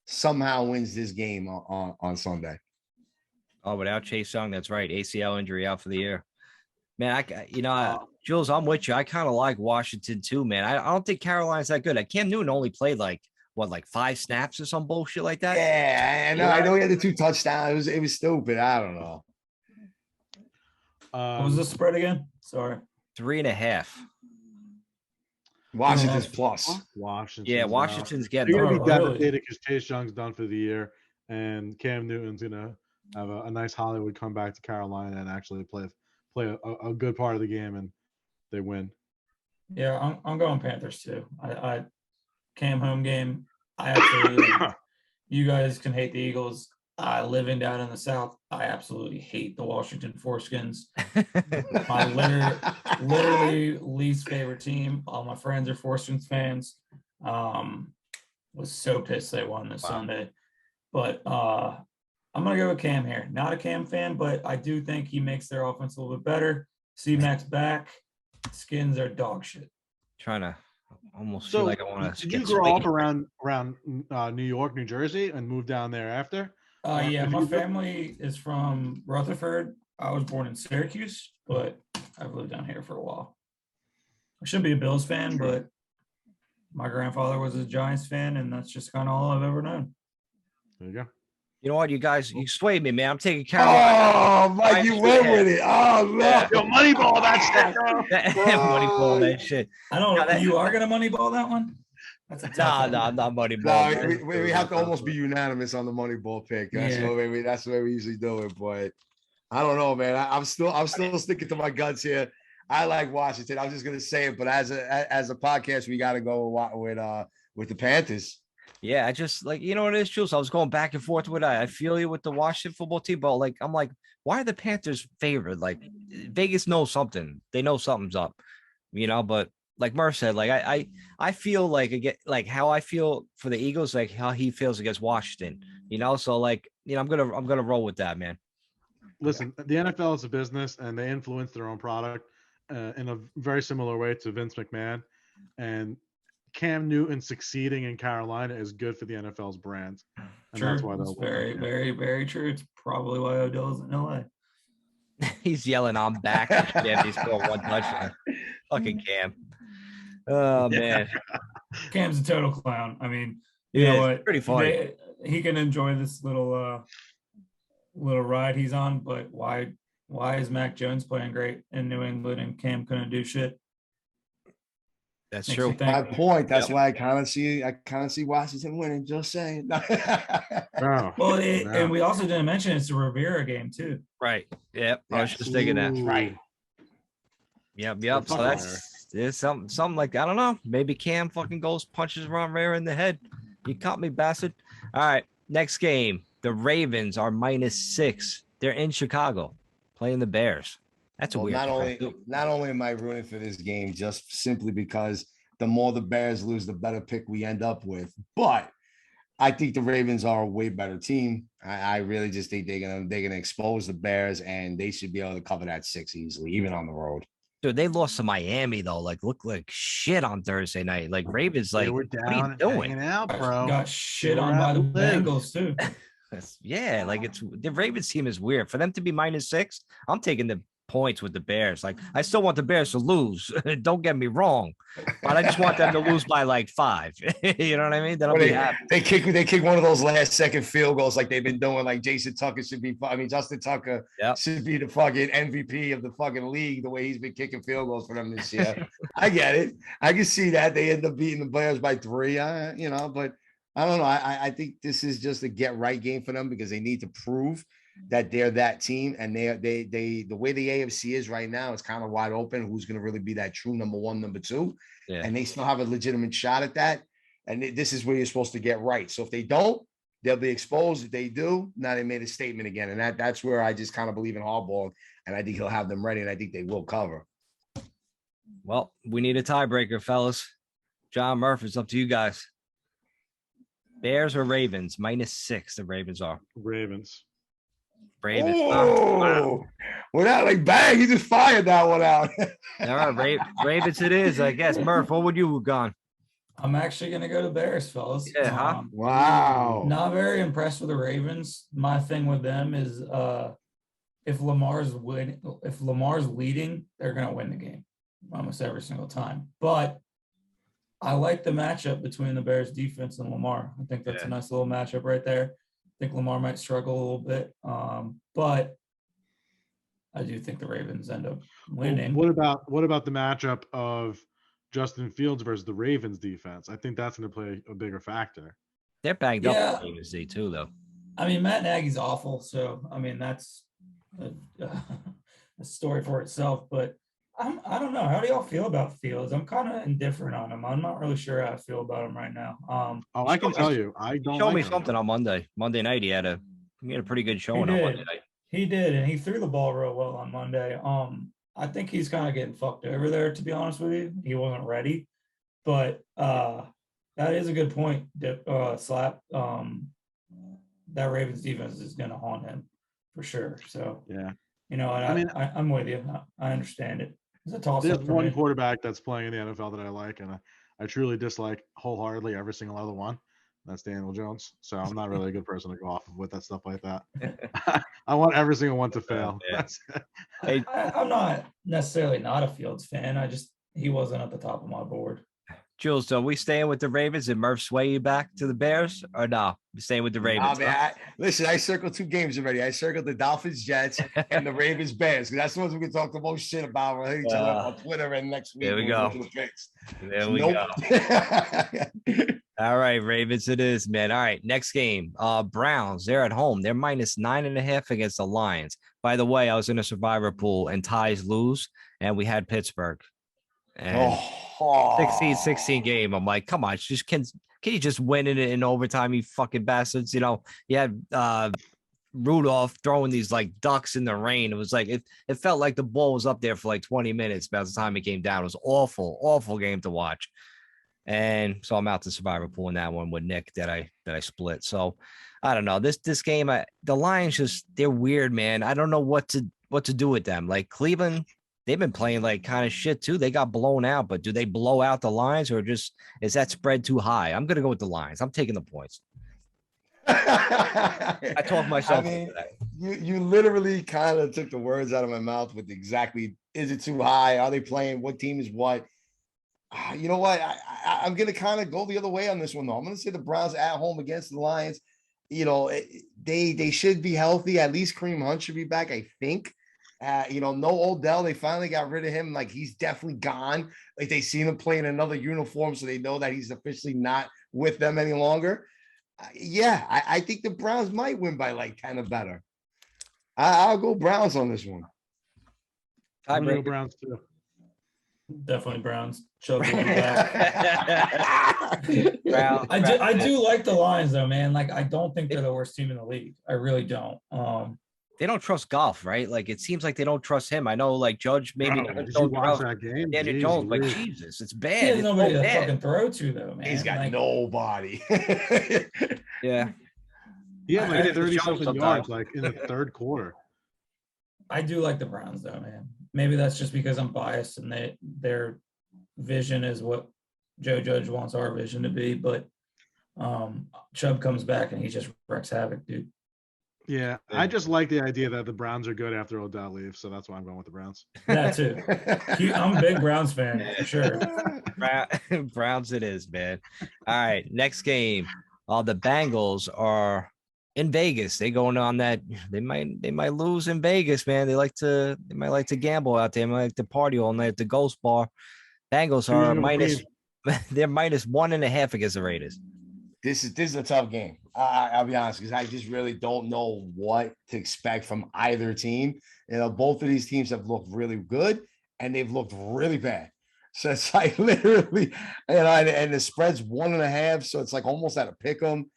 somehow wins this game on Sunday. Oh, without Chase Young, that's right. ACL injury out for the year. Man, Jules, I'm with you. I kind of like Washington too, man. I don't think Carolina's that good. Cam Newton only played like 5 snaps or some bullshit like that? Yeah, I know he had the 2 touchdowns. It was stupid. I don't know. What was the spread again? Sorry. 3.5. Washington's plus. Washington's getting. They're gonna be devastated because Chase Young's done for the year, and Cam Newton's gonna have a nice Hollywood comeback to Carolina and actually play a good part of the game, and they win. Yeah, I'm going Panthers too. Cam home game. I actually, you guys can hate the Eagles. living down in the South, I absolutely hate the Washington Foreskins. My literally least favorite team. All my friends are Foreskins fans. Was so pissed they won this Sunday. But I'm going to go with Cam here. Not a Cam fan, but I do think he makes their offense a little bit better. C-Mac's back. Skins are dog shit. Trying to almost feel like I want to. Did you grow up around New York, New Jersey, and move down there after? Yeah, my family is from Rutherford. I was born in Syracuse, but I've lived down here for a while. I should be a Bills fan, but my grandfather was a Giants fan, and that's just kind of all I've ever known. There you go. You know what, you guys, you swayed me, man. I'm taking Carolina. Oh, Mike, you went with it. Oh, no. Yo, Moneyball that shit. Moneyball that shit. I don't know. You are going to Moneyball that one? That's a I'm not Moneyball. No, we have to almost be unanimous on the Moneyball pick. That's the way we usually do it. But I don't know, man. I'm still sticking to my guts here. I like Washington. I was just gonna say it, but as a podcast, we got to go with the Panthers. Yeah, I just like, you know what it is, Jules? I was going back and forth with I feel you with the Washington football team, but like I'm like, why are the Panthers favored? Like Vegas knows something. They know something's up, you know. But like Murph said, like I feel like again, like how I feel for the Eagles, like how he feels against Washington, you know. So like, you know, I'm gonna roll with that, man. Listen, the NFL is a business, and they influence their own product in a very similar way to Vince McMahon, and Cam Newton succeeding in Carolina is good for the NFL's brand. And true. That's why that's very, very, very true. It's probably why Odell's in LA. He's yelling, "I'm back!" Yeah, he scored one touchdown. Fucking Cam. Oh man, Cam's a total clown. I mean, you know what? Pretty funny. He can enjoy this little ride he's on, but why is Mac Jones playing great in New England and Cam couldn't do shit? That's true. My point. That's why I kind of see Washington winning. Just saying. And we also didn't mention it's a Rivera game too. Right. Yep. I was just thinking that. Right. Yep. So there's something like, I don't know. Maybe Cam fucking goes punches Ron Rivera in the head. You caught me, bastard. All right. Next game. The Ravens are -6. They're in Chicago playing the Bears. That's a weird. Not only am I rooting for this game just simply because the more the Bears lose, the better pick we end up with. But I think the Ravens are a way better team. I really just think they're gonna expose the Bears, and they should be able to cover that 6 easily, even on the road. Dude, they lost to Miami though. Like, looked like shit on Thursday night. Like Ravens, like, what are you doing? Out, bro. Got shit on by the Bengals too. Yeah, like it's the Ravens team is weird. For them to be -6, I'm taking the points with the Bears. Like, I still want the Bears to lose. Don't get me wrong, but I just want them to lose by like 5. You know what I mean? Then I'll be happy. They kick one of those last second field goals like they've been doing. Like Justin Tucker should be the fucking MVP of the fucking league. The way he's been kicking field goals for them this year. I get it. I can see that they end up beating the Bears by 3. But I don't know. I think this is just a get right game for them because they need to prove that they're that team, and they the way the AFC is right now, it's kind of wide open. Who's going to really be that true number 1, number 2? Yeah. And they still have a legitimate shot at that. And this is where you're supposed to get right. So if they don't, they'll be exposed. If they do, now they made a statement again, and that's where I just kind of believe in hardball, and I think he'll have them ready, and I think they will cover. Well, we need a tiebreaker, fellas. John, Murph, it's up to you guys. Bears or Ravens? -6. The Ravens are. Ravens. Oh, well, that like bang, you just fired that one out. All right, Ravens it is, I guess. Murph, what would you have gone? I'm actually going to go to Bears, fellas. Yeah, huh? Wow. Not very impressed with the Ravens. My thing with them is if Lamar's leading, they're going to win the game almost every single time. But I like the matchup between the Bears defense and Lamar. I think that's a nice little matchup right there. I think Lamar might struggle a little bit, but I do think the Ravens end up winning. What about the matchup of Justin Fields versus the Ravens defense? I think that's going to play a bigger factor. They're banged up in the too, though. I mean, Matt Nagy's awful, so I mean that's a story for itself. But I don't know. How do y'all feel about Fields? I'm kind of indifferent on him. I'm not really sure how I feel about him right now. I can tell you, I don't. Show me something on Monday night. He had a He had a pretty good He showing on Monday did. night. He did, and he threw the ball real well on Monday. I think he's kind of getting fucked over there, to be honest with you. He wasn't ready, but that is a good point, Slap. That Ravens defense is going to haunt him for sure. So Yeah. you know, and I mean, I'm with you. I understand it. It's a toss there's up for one me. quarterback that's playing in the NFL that I like, and I truly dislike wholeheartedly every single other one. That's Daniel Jones. So I'm not really a good person to go off of with that stuff like that. I want every single one to fail. Yeah. Hey, I'm not necessarily not a Fields fan. He wasn't at the top of my board. Jules, so are we staying with the Ravens? Did Murph sway you back to the Bears or no? You staying with the Ravens? Listen, I circled 2 games already. I circled the Dolphins, Jets, and the Ravens, Bears. Because that's the ones we can talk the most shit about. We'll hit each other up on Twitter and next week. There we go. There we go. All right, Ravens it is, man. All right, next game. Browns, they're at home. They're -9.5 against the Lions. By the way, I was in a survivor pool and ties lose, and we had Pittsburgh. And 16 game. I'm like, come on, can you just win it in overtime, you fucking bastards? You know, you had Rudolph throwing these like ducks in the rain. It was like it felt like the ball was up there for like 20 minutes by the time it came down. It was awful game to watch. And so I'm out to survivor pool in that one with Nick that I split. So I don't know. This game, the Lions they're weird, man. I don't know what to do with them. Like Cleveland, they've been playing like kind of shit too. They got blown out, but do they blow out the Lions or just is that spread too high? I'm gonna go with the Lions. I'm taking the points. I talked myself. I mean, you literally kind of took the words out of my mouth with exactly, is it too high? Are they playing? What team is what? You know what? I'm going to kind of go the other way on this one, though. I'm going to say the Browns at home against the Lions. You know, they should be healthy. At least Kareem Hunt should be back, I think. You know, no Odell. They finally got rid of him. Like, he's definitely gone. Like, they seen him play in another uniform, so they know that he's officially not with them any longer. Yeah, I think the Browns might win by like 10 or better. I'll go Browns on this one. I'm going to go Browns, too. Definitely Browns. Chubb will be back. I do like the Lions though, man. Like I don't think they're the worst team in the league. I really don't. They don't trust Goff, right? Like it seems like they don't trust him. I know, like Judge maybe don't watch that game. Daniel Jones, but Jesus, it's bad. He has nobody to fucking throw to though, man. He's got nobody. Yeah. He had like 30-something yards like in the third quarter. I do like the Browns though, man. Maybe that's just because I'm biased and their vision is what Joe Judge wants our vision to be. But Chubb comes back and he just wrecks havoc, dude. Yeah, I just like the idea that the Browns are good after Odell leaves, so that's why I'm going with the Browns. That too. I'm a big Browns fan for sure. Browns it is, man. All right, next game. The Bengals are in Vegas. They going on that. They might lose in Vegas, man. They might like to gamble out there. They might like to party all night at the Ghost Bar. Bengals are minus. They're -1.5 against the Raiders. This is a tough game. I'll be honest, because I just really don't know what to expect from either team. You know, both of these teams have looked really good and they've looked really bad. So it's like literally, and the spread's 1.5, so it's like almost at a pick 'em.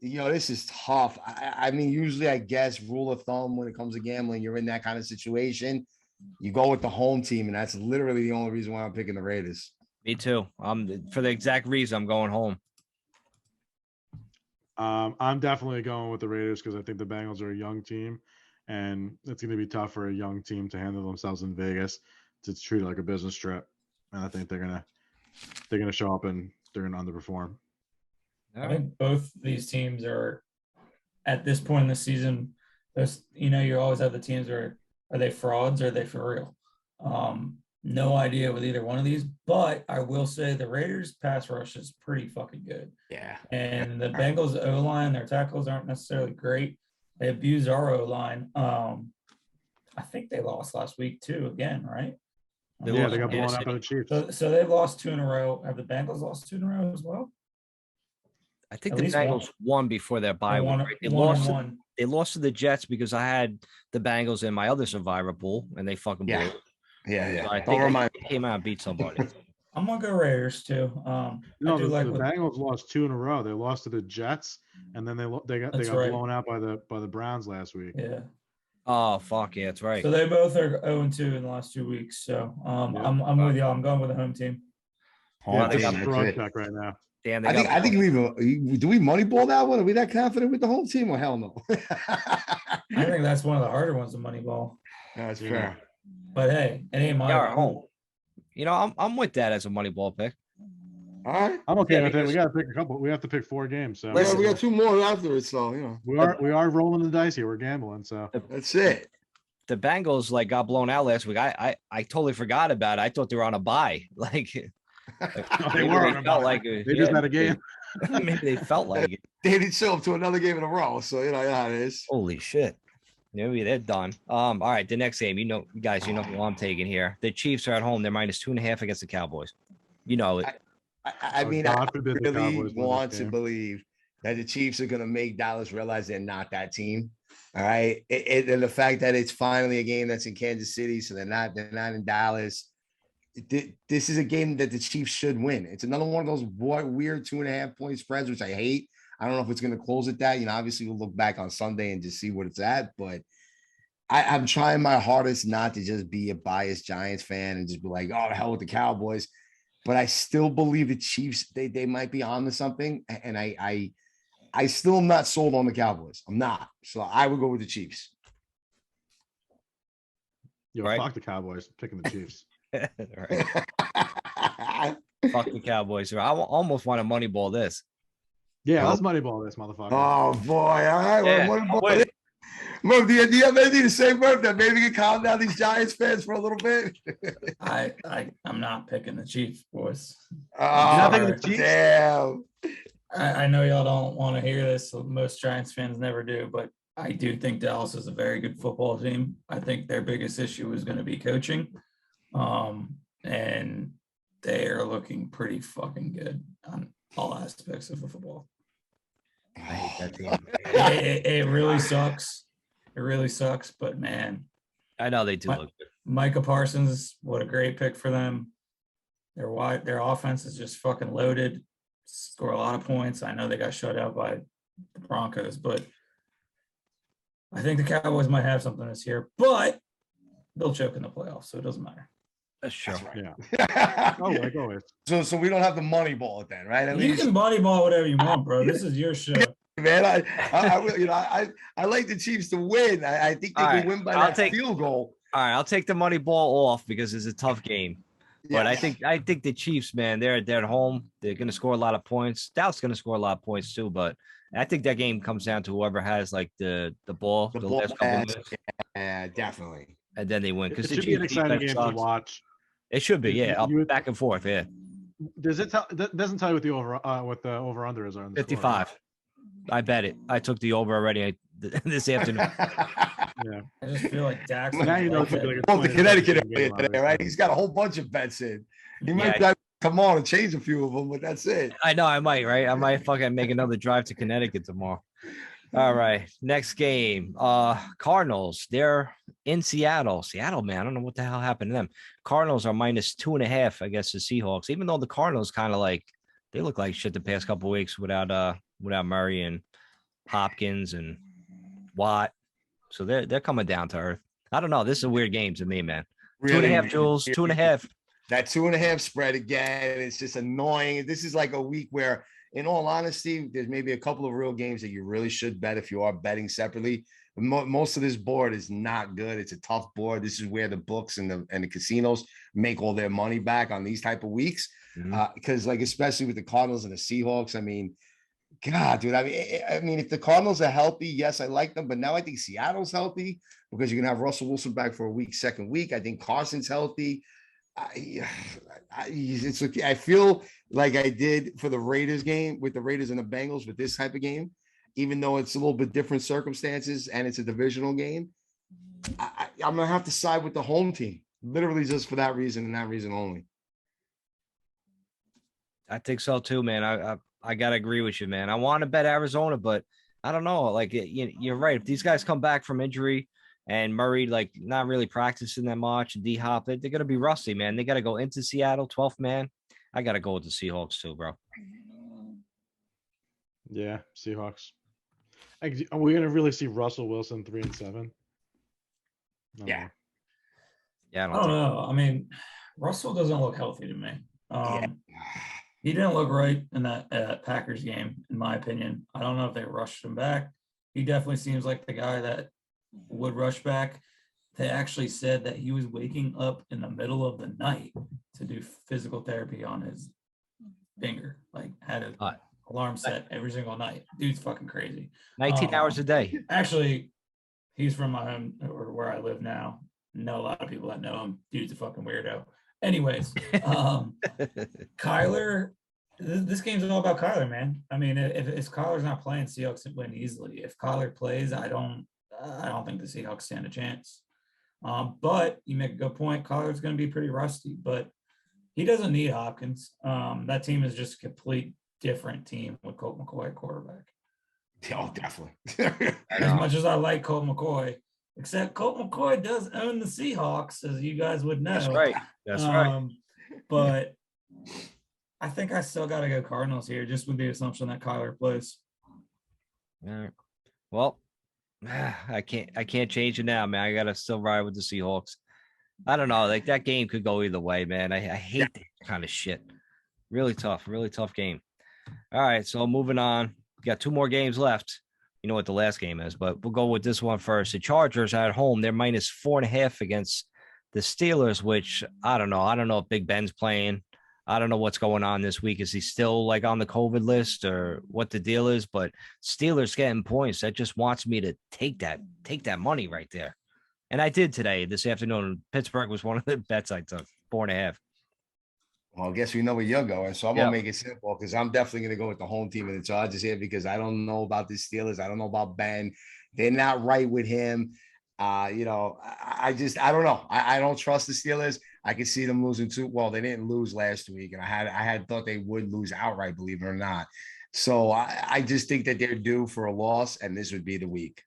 You know, this is tough. I mean, usually I guess rule of thumb when it comes to gambling, you're in that kind of situation, you go with the home team, and that's literally the only reason why I'm picking the Raiders. Me too. For the exact reason I'm going home. I'm definitely going with the Raiders because I think the Bengals are a young team, and it's going to be tough for a young team to handle themselves in Vegas. To treat it like a business trip, and I think they're gonna show up and they're gonna underperform. I think both these teams are at this point in the season. You always have the teams where are they frauds or are they for real? No idea with either one of these, but I will say the Raiders pass rush is pretty fucking good. Yeah. And the Bengals O-line, their tackles aren't necessarily great. They abuse our O-line. I think they lost last week too, again, right? They got blown out by the Chiefs. So they've lost 2 in a row. Have the Bengals lost 2 in a row as well? I think the Bengals won before their bye week. Right? They lost to the Jets because I had the Bengals in my other survivor pool, and they fucking blew. Yeah. So I think they came out and beat somebody. I'm gonna go Raiders too. No, I do the like Bengals lost 2 in a row. They lost to the Jets, and then they got right. blown out by the Browns last week. Yeah. Oh fuck yeah, that's right. So they both are 0-2 in the last 2 weeks. So I'm with you. I'm going with the home team. Yeah, they it's got a strong check right now. Damn, I think do we moneyball that one? Are we that confident with the home team or hell no? I think that's one of the harder ones to Moneyball. That's fair. But hey, it ain't my home. You know, I'm with that as a money ball pick. All right. I'm okay with it. because- We got to pick a couple. We have to pick 4 games. So Yeah, we got 2 more afterwards, so you know. we are rolling the dice here. We're gambling. So That's it. The Bengals like got blown out last week. I totally forgot about it. I thought they were on a bye. Like they were on a felt bye. like They just had a game. Maybe they felt like it. They didn't show up to another game in a row, so you know how it is. Holy shit. Maybe they're done. All right, the next game, you know who I'm taking here. The Chiefs are at home. They're -2.5 against the Cowboys. You know it. I mean, I God forbid the really Cowboys win want this to game. believe that the Chiefs are going to make Dallas realize they're not that team. All right, and the fact that it's finally a game that's in Kansas City, so they're not in Dallas. This is a game that the Chiefs should win. It's another one of those weird 2.5 point spreads, which I hate. I don't know if it's going to close at that. You know, obviously we'll look back on Sunday and just see what it's at, but I'm trying my hardest not to just be a biased Giants fan and just be like, oh, the hell with the Cowboys. But I still believe the Chiefs, they might be on to something. And I still am not sold on the Cowboys. I'm not. So I would go with the Chiefs. Yo, Right. fuck the Cowboys. Picking the Chiefs. Right. Fuck the Cowboys. I almost want to moneyball this. Yeah, let's moneyball this motherfucker. Oh, boy. All right. Yeah, Well, Murph, do you have anything to say, Murph, that maybe can calm down these Giants fans for a little bit? I'm not picking the Chiefs, boys. Oh, picking the Chiefs? damn. I know y'all don't want to hear this. Most Giants fans never do, but I do think Dallas is a very good football team. I think their biggest issue is going to be coaching. And they are looking pretty fucking good on all aspects of the football. I hate that team. It really sucks. It really sucks, but man, I know they do look good. Micah Parsons, what a great pick for them. Their offense is just fucking loaded. Score a lot of points. I know they got shut out by the Broncos, but I think the Cowboys might have something this year, but they'll choke in the playoffs, so it doesn't matter. That's true. Yeah. Oh, like always. So we don't have the money ball it then, right? At You least, can body ball whatever you want, bro. This is your show. man. I like the Chiefs to win. I think they All can right, win by I'll that take- field goal. All right, I'll take the money ball off because it's a tough game. But I think the Chiefs, man, they're at home. They're going to score a lot of points. Dallas going to score a lot of points too. But I think that game comes down to whoever has like the ball, the ball last couple pass, minutes, yeah, definitely. and then they win. It Because the should be an Chiefs exciting defense game to sucks. watch. It should be, yeah, You would- back and forth, yeah. Does it tell? That doesn't tell you what the over under is on the score, 55. I bet it. I took the over already this afternoon. right? Yeah. I just feel like Dax. Now you know it's gonna be like a Well, the 20 Connecticut game, area today, right? He's got a whole bunch of bets in. He might Yeah. come on and change a few of them, but that's it. I know I might, right? I might fucking make another drive to Connecticut tomorrow. All right. Next game. Cardinals. They're in Seattle. Seattle, man. I don't know what the hell happened to them. Cardinals are -2.5 against the Seahawks, even though the Cardinals kind of like they look like shit the past couple weeks without Murray and Hopkins and Watt. So they're coming down to earth. I don't know. This is a weird game to me, man. Really, 2.5, Jules. 2.5. That 2.5 spread again. It's just annoying. This is like a week where, in all honesty, there's maybe a couple of real games that you really should bet if you are betting separately. Most of this board is not good. It's a tough board. This is where the books and the casinos make all their money back on these type of weeks. Because like, especially with the Cardinals and the Seahawks, I mean, God, dude, I mean, if the Cardinals are healthy, yes, I like them. But now I think Seattle's healthy because you're going to have Russell Wilson back for a week, second week. I think Carson's healthy. I feel like I did for the Raiders game with the Raiders and the Bengals with this type of game, even though it's a little bit different circumstances and it's a divisional game. I'm gonna have to side with the home team, literally just for that reason and that reason only. I think so too, man. I gotta agree with you, man. I want to bet Arizona, but I don't know. Like you're right. If these guys come back from injury and Murray like not really practicing that much, D Hop, they're gonna be rusty, man. They got to go into Seattle, 12th man. I got to go with the Seahawks too, bro. Yeah, Seahawks. Are we gonna really see Russell Wilson 3-7? Yeah. Yeah, I don't know. I mean, Russell doesn't look healthy to me. He didn't look right in that Packers game, in my opinion. I don't know if they rushed him back. He definitely seems like the guy that would rush back. They actually said that he was waking up in the middle of the night to do physical therapy on his finger. Like had an alarm set every single night. Dude's fucking crazy. 19 hours a day. Actually, he's from my home or where I live now. Know a lot of people that know him. Dude's a fucking weirdo. Anyways, Kyler, this game's all about Kyler, man. I mean, if Kyler's not playing, Seahawks win easily. If Kyler plays, I don't think the Seahawks stand a chance. But you make a good point. Kyler's going to be pretty rusty, but he doesn't need Hopkins. That team is just a complete different team with Colt McCoy at quarterback. Oh, definitely. As much as I like Colt McCoy, except Colt McCoy does own the Seahawks, as you guys would know. That's right. That's right. But I think I still got to go Cardinals here, just with the assumption that Kyler plays. All right. Well, I can't change it now, man. I gotta still ride with the Seahawks. I don't know. Like that game could go either way, man. I hate that kind of shit. Really tough game. All right, so moving on. We got 2 more games left. You know what the last game is, but we'll go with this one first. The Chargers at home, they're minus 4.5 against the Steelers, which I don't know. I don't know if Big Ben's playing. I don't know what's going on this week. Is he still like on the COVID list or what the deal is? But Steelers getting points. That just wants me to take that money right there. And I did today, this afternoon. Pittsburgh was one of the bets I took, 4.5. Well, I guess we know where you're going. So I'm going to make it simple because I'm definitely going to go with the home team in the Chargers here because I don't know about the Steelers. I don't know about Ben. They're not right with him. I don't know. I don't trust the Steelers. I could see them losing too. Well, they didn't lose last week, and I had thought they would lose outright, believe it or not. So I just think that they're due for a loss, and this would be the week.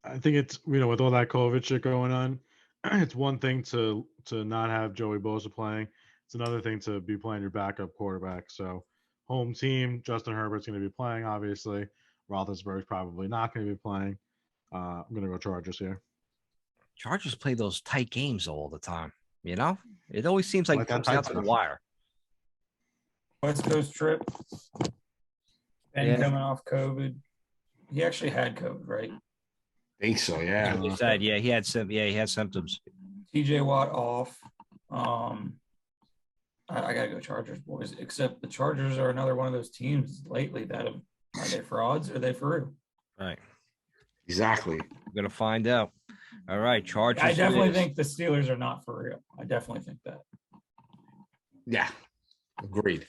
I think it's with all that COVID shit going on, it's one thing to not have Joey Bosa playing. It's another thing to be playing your backup quarterback. So home team, Justin Herbert's going to be playing, obviously. Roethlisberger's probably not going to be playing. I'm going to go Chargers here. Chargers play those tight games all the time. It always seems like it comes down to the wire. West Coast trip. And coming off COVID. He actually had COVID, right? I think so, yeah. He said, he had symptoms. TJ Watt off. I gotta go Chargers, boys. Except the Chargers are another one of those teams lately that are they frauds or are they for real? Right. Exactly. We're gonna find out. All right, Chargers. I definitely think the Steelers are not for real. I definitely think that. Yeah. Agreed.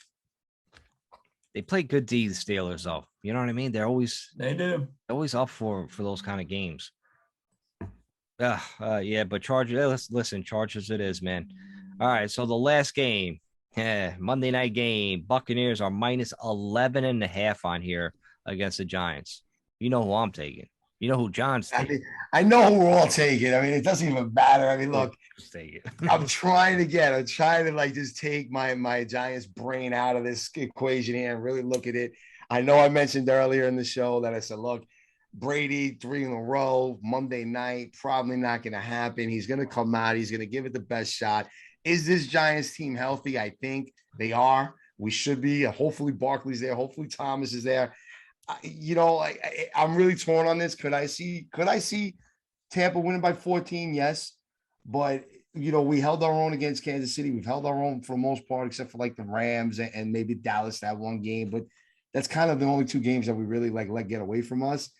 They play good D, the Steelers, though. You know what I mean? They're always always up for those kind of games. But Chargers. Listen, Chargers it is, man. All right, so the last game, Monday night game, Buccaneers are minus 11.5 on here against the Giants. You know who I'm taking. You know who John's taking. I know who we're all taking. I mean, it doesn't even matter. I mean, look, I'm trying to like just take my Giants brain out of this equation here and really look at it. I know I mentioned earlier in the show that I said, look, Brady 3 in a row, Monday night, probably not going to happen. He's going to come out. He's going to give it the best shot. Is this Giants team healthy? I think they are. We should be. Hopefully Barkley's there. Hopefully Thomas is there. I'm really torn on this. Could I see Tampa winning by 14? Yes. But, we held our own against Kansas City. We've held our own for the most part, except for like the Rams and maybe Dallas that one game. But that's kind of the only 2 games that we really let get away from us.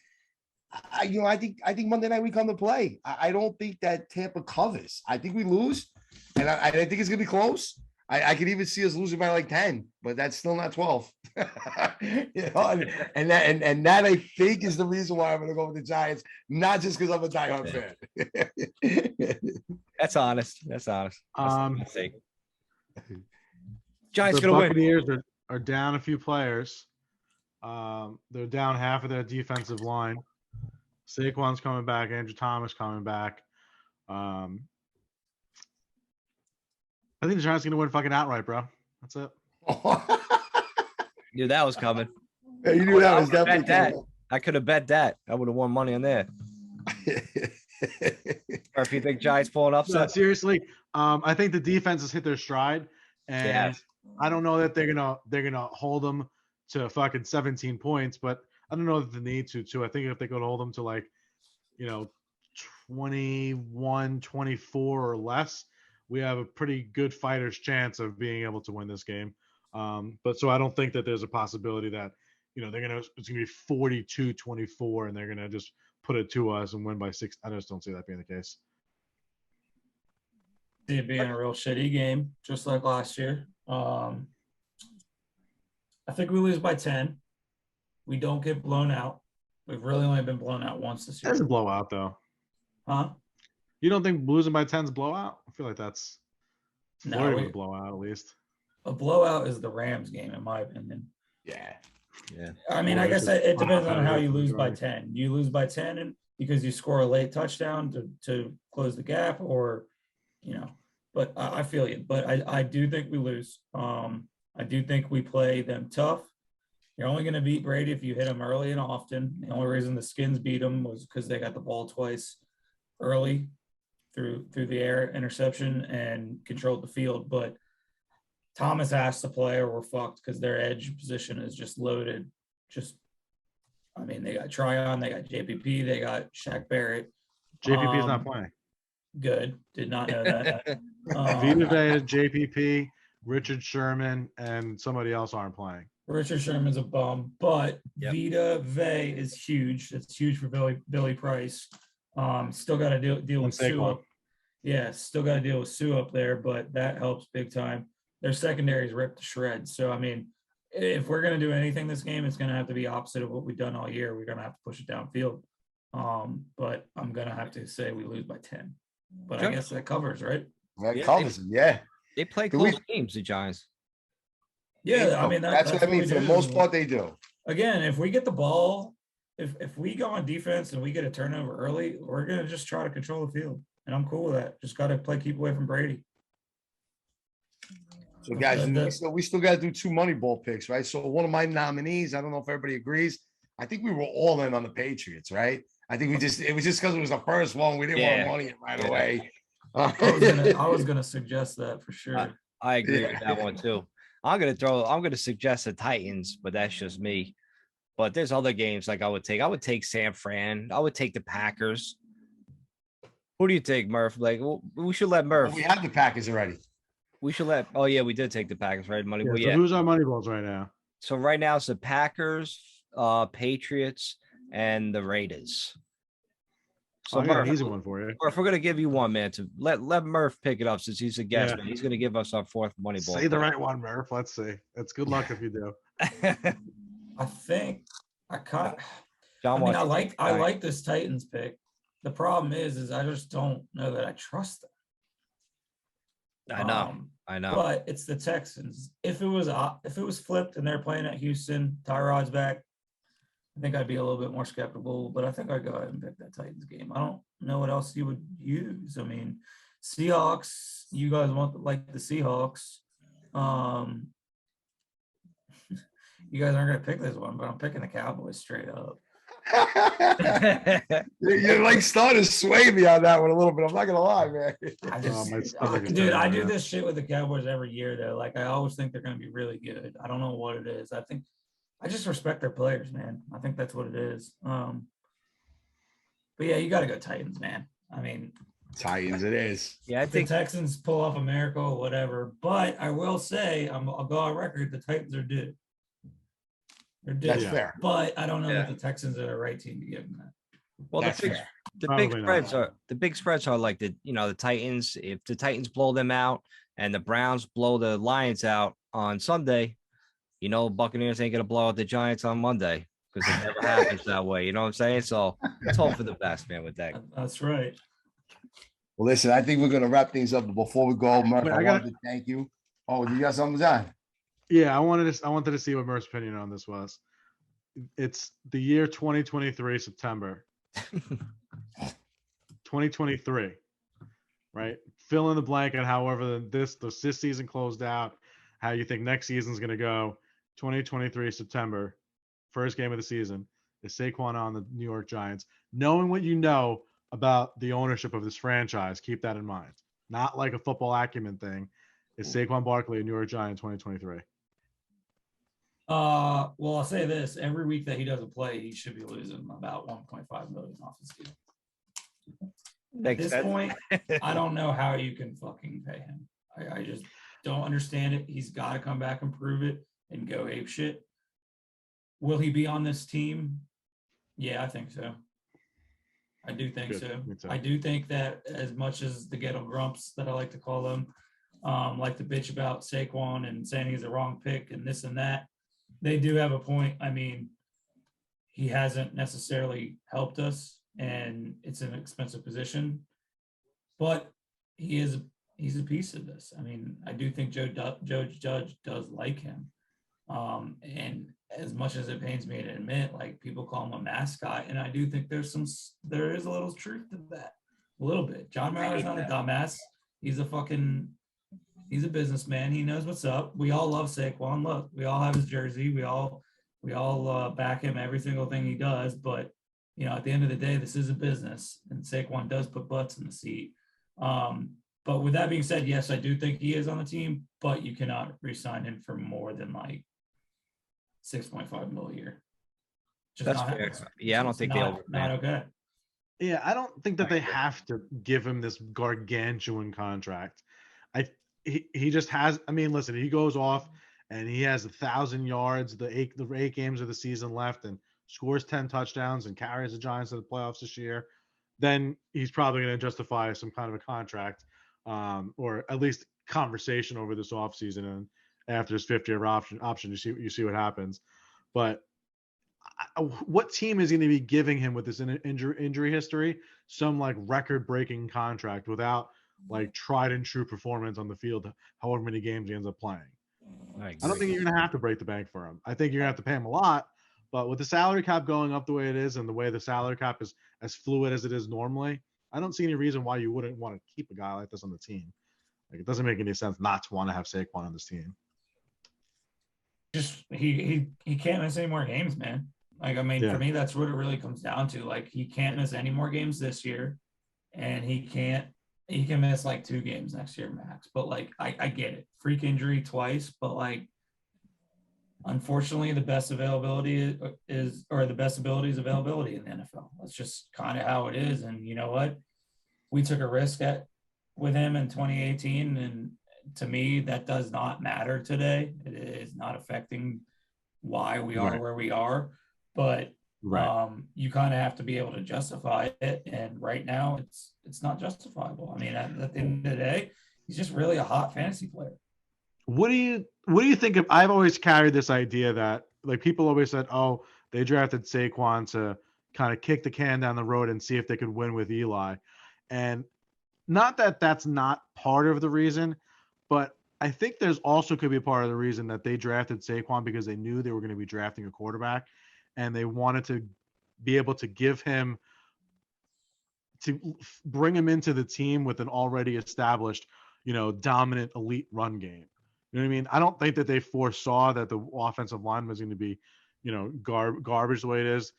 I think Monday night we come to play. I don't think that Tampa covers. I think we lose. And I think it's going to be close. I could even see us losing by like 10, but that's still not 12. and that I think is the reason why I'm going to go with the Giants, not just because I'm a diehard fan. That's honest. Giants the going to win. Buccaneers are down a few players. They're down half of their defensive line. Saquon's coming back. Andrew Thomas coming back. I think the Giants are going to win fucking outright, bro. That's it. Knew that was coming. Yeah, you knew that was I definitely that. I could have bet that. I would have won money on there. Or if you think Giants pulling No, upset, seriously, I think the defense has hit their stride, and I don't know that they're gonna hold them to fucking 17 points, but I don't know that they need to. I think if they could hold them to like, 21, 24 or less, we have a pretty good fighter's chance of being able to win this game. But so I don't think that there's a possibility that it's gonna be 42-24 and they're gonna just put it to us and win by 6. I just don't see that being the case. See it being a real shitty game, just like last year. I think we lose by 10. We don't get blown out. We've really only been blown out once this year. That's a blowout, though. Huh? You don't think losing by 10 is a blowout? I feel like that's flirting with a blowout, at least. A blowout is the Rams game, in my opinion. Yeah. I mean, I guess it depends on how you lose by 10. You lose by 10 because you score a late touchdown to close the gap, or but I feel you. But I do think we lose. I do think we play them tough. You're only going to beat Brady if you hit them early and often. The only reason the Skins beat them was because they got the ball twice early through the air interception and controlled the field. But Thomas has to play or we're fucked because their edge position is just loaded. They got Tryon, they got JPP, they got Shaq Barrett. JPP is not playing. Good. Did not know that. Vita Vea, JPP, Richard Sherman, and somebody else aren't playing. Richard Sherman's a bum, but Vita Vea is huge. It's huge for Billy Price. Still got to deal with Sue up. Yeah, still got to deal with Sue up there, but that helps big time. Their secondary is ripped to shreds. So, if we're going to do anything this game, it's going to have to be opposite of what we've done all year. We're going to have to push it downfield. But I'm going to have to say we lose by 10. But I guess that covers, right? That covers them, yeah. They play close games, the Giants. Yeah, that's what I mean. For the most part, they do. Again, if we get the ball, if we go on defense and we get a turnover early, we're going to just try to control the field. And I'm cool with that. Just got to keep away from Brady. So, guys, we still got to do 2 Moneyball picks, right? So, one of my nominees, I don't know if everybody agrees. I think we were all in on the Patriots, right? I think it was just because it was the first one. We didn't want money in right away. I was gonna suggest that for sure. I agree with that one too. I'm gonna suggest the Titans, but that's just me. But there's other games like I would take San Fran. I would take the Packers. Who do you take, Murph? Like we should let Murph. We have the Packers already. We should let. Oh yeah, we did take the Packers, right? Money. So who's our money balls right now? So right now it's the Packers, Patriots, and the Raiders. So I got an easy one for you. Or if we're gonna give you one, man, to let Murph pick it up since he's a guest, man. He's gonna give us our 4th money ball. Say the right one, Murph. Let's see. It's good luck if you do. I think I caught. John, I like this Titans pick. The problem is I just don't know that I trust them. I know. But it's the Texans. If it was flipped and they're playing at Houston, Tyrod's back, I think I'd be a little bit more skeptical. But I think I'd go ahead and pick that Titans game. I don't know what else you would use. Seahawks. You guys want the Seahawks. You guys aren't gonna pick this one, but I'm picking the Cowboys straight up. You're like starting to sway me on that one a little bit. I'm not gonna lie, man. I do this shit with the Cowboys every year though. Like I always think they're gonna be really good. I don't know what it is. I just respect their players, man. I think that's what it is. But yeah, you gotta go Titans, man. Titans it is. Yeah, I think the Texans pull off a miracle, whatever. But I will say, I'll go on record, the Titans are due. They're due. That's fair. But I don't know that the Texans are the right team to give them that. Well, the big spreads are like the Titans. If the Titans blow them out and the Browns blow the Lions out on Sunday, Buccaneers ain't gonna blow out the Giants on Monday because it never happens that way. You know what I'm saying? So let's hope for the best, man. With that, that's right. Well, listen, I think we're gonna wrap things up. But before we go, Murph, I wanted to thank you. Oh, you got something, John? Yeah, I wanted to see what Murph's opinion on this was. It's the year 2023, September. 2023, right? Fill in the blank on however this season closed out. how you think next season's going to go. 2023 September, first game of the season, is Saquon on the New York Giants. Knowing what you know about the ownership of this franchise, keep that in mind. Not like a football acumen thing. Is Saquon Barkley a New York Giant 2023? Well, I'll say this: every week that he doesn't play, he should be losing about 1.5 million off his deal. At this point, I don't know how you can fucking pay him. I just don't understand it. He's got to come back and prove it and go ape shit. Will he be on this team? Yeah, I think so. I do think so. I do think that as much as the ghetto grumps that I like to call them, like to bitch about Saquon and saying he's a wrong pick and this and that, they do have a point. I mean, he hasn't necessarily helped us, and it's an expensive position, but he's a piece of this. I mean, I do think Joe Judge does like him. And as much as it pains me to admit, like, people call him a mascot, and I do think there is a little truth to that, a little bit. John Mara's not a dumbass. He's a businessman. He knows what's up. We all love Saquon. Look, we all have his jersey. We all back him every single thing he does. But at the end of the day, this is a business, and Saquon does put butts in the seat. But with that being said, yes, I do think he is on the team, but you cannot re-sign him for more than like 6.5 mil a year. That's fair. Yeah, I don't think they'll. Not okay. Yeah, I don't think that they have to give him this gargantuan contract. He just has. I mean, listen, he goes off and he has 1,000 yards, the eight games of the season left, and scores 10 touchdowns and carries the Giants to the playoffs this year. Then he's probably going to justify some kind of a contract, or at least conversation over this offseason. And after his 5th-year option, you see what happens. But what team is going to be giving him, with this injury history, some like record-breaking contract without like tried and true performance on the field, however many games he ends up playing? I don't think you're going to have to break the bank for him. I think you're going to have to pay him a lot, but with the salary cap going up the way it is and the way the salary cap is as fluid as it is normally, I don't see any reason why you wouldn't want to keep a guy like this on the team. Like, it doesn't make any sense not to want to have Saquon on this team. Just he can't miss any more games, man. Like, I mean, For me, that's what it really comes down to. Like, he can't miss any more games this year, and he can miss like 2 games next year max. But like, I get it, freak injury twice, but like, unfortunately, the best availability is availability in the NFL. That's just kind of how it is. And you know what? We took a risk with him in 2018, and to me, that does not matter today. It is not affecting why we are where we are. But you kind of have to be able to justify it. And right now, it's not justifiable. I mean, at the end of the day, he's just really a hot fantasy player. What do you think of? I've always carried this idea that, like, people always said, oh, they drafted Saquon to kind of kick the can down the road and see if they could win with Eli. And not that that's not part of the reason, but I think there's also could be a part of the reason that they drafted Saquon because they knew they were going to be drafting a quarterback, and they wanted to be able to bring him into the team with an already established, dominant elite run game. You know what I mean? I don't think that they foresaw that the offensive line was going to be, garbage the way it is.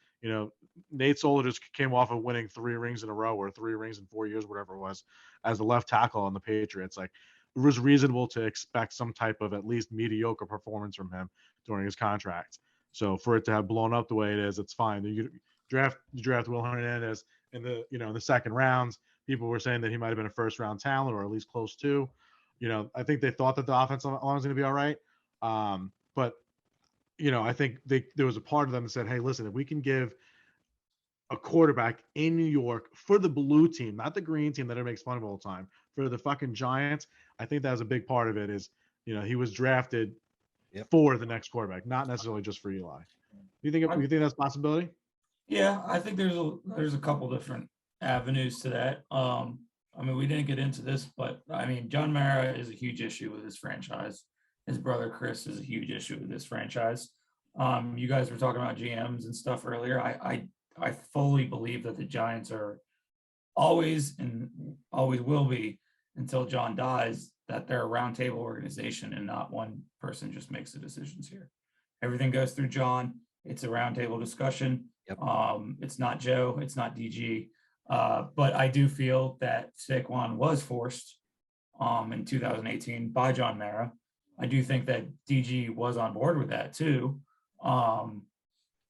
Nate Solder just came off of winning 3 rings in a row, or 3 rings in 4 years, whatever it was, as the left tackle on the Patriots. Like, it was reasonable to expect some type of at least mediocre performance from him during his contract. So for it to have blown up the way it is, it's fine. You draft Will Hernandez in the second rounds. People were saying that he might have been a first-round talent, or at least close to. I think they thought that the offensive line was going to be all right. But I think there was a part of them that said, hey, listen, if we can give a quarterback in New York for the blue team, not the green team that it makes fun of all the time, for the fucking Giants, I think that was a big part of it. Is he was drafted for the next quarterback, not necessarily just for Eli. You think that's a possibility? Yeah, I think there's a couple different avenues to that. I mean, we didn't get into this, but I mean, John Mara is a huge issue with his franchise. His brother Chris is a huge issue with this franchise. You guys were talking about GMs and stuff earlier. I fully believe that the Giants are always and always will be, until John dies, that they're a roundtable organization and not one person just makes the decisions here. Everything goes through John. It's a roundtable discussion. Yep. It's not Joe. It's not DG. But I do feel that Saquon was forced in 2018 by John Mara. I do think that DG was on board with that too.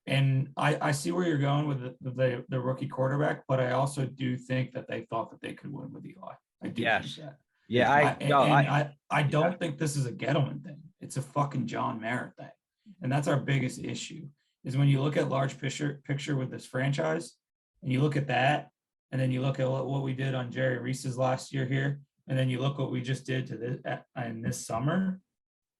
And I see where you're going with the rookie quarterback, but I also do think that they thought that they could win with Eli. I do think that. Yeah, I don't think this is a Gettleman thing. It's a fucking John Mara thing. And that's our biggest issue is when you look at large picture with this franchise and you look at that, and then you look at what we did on Jerry Reese's last year here, and then you look what we just did to this in this summer,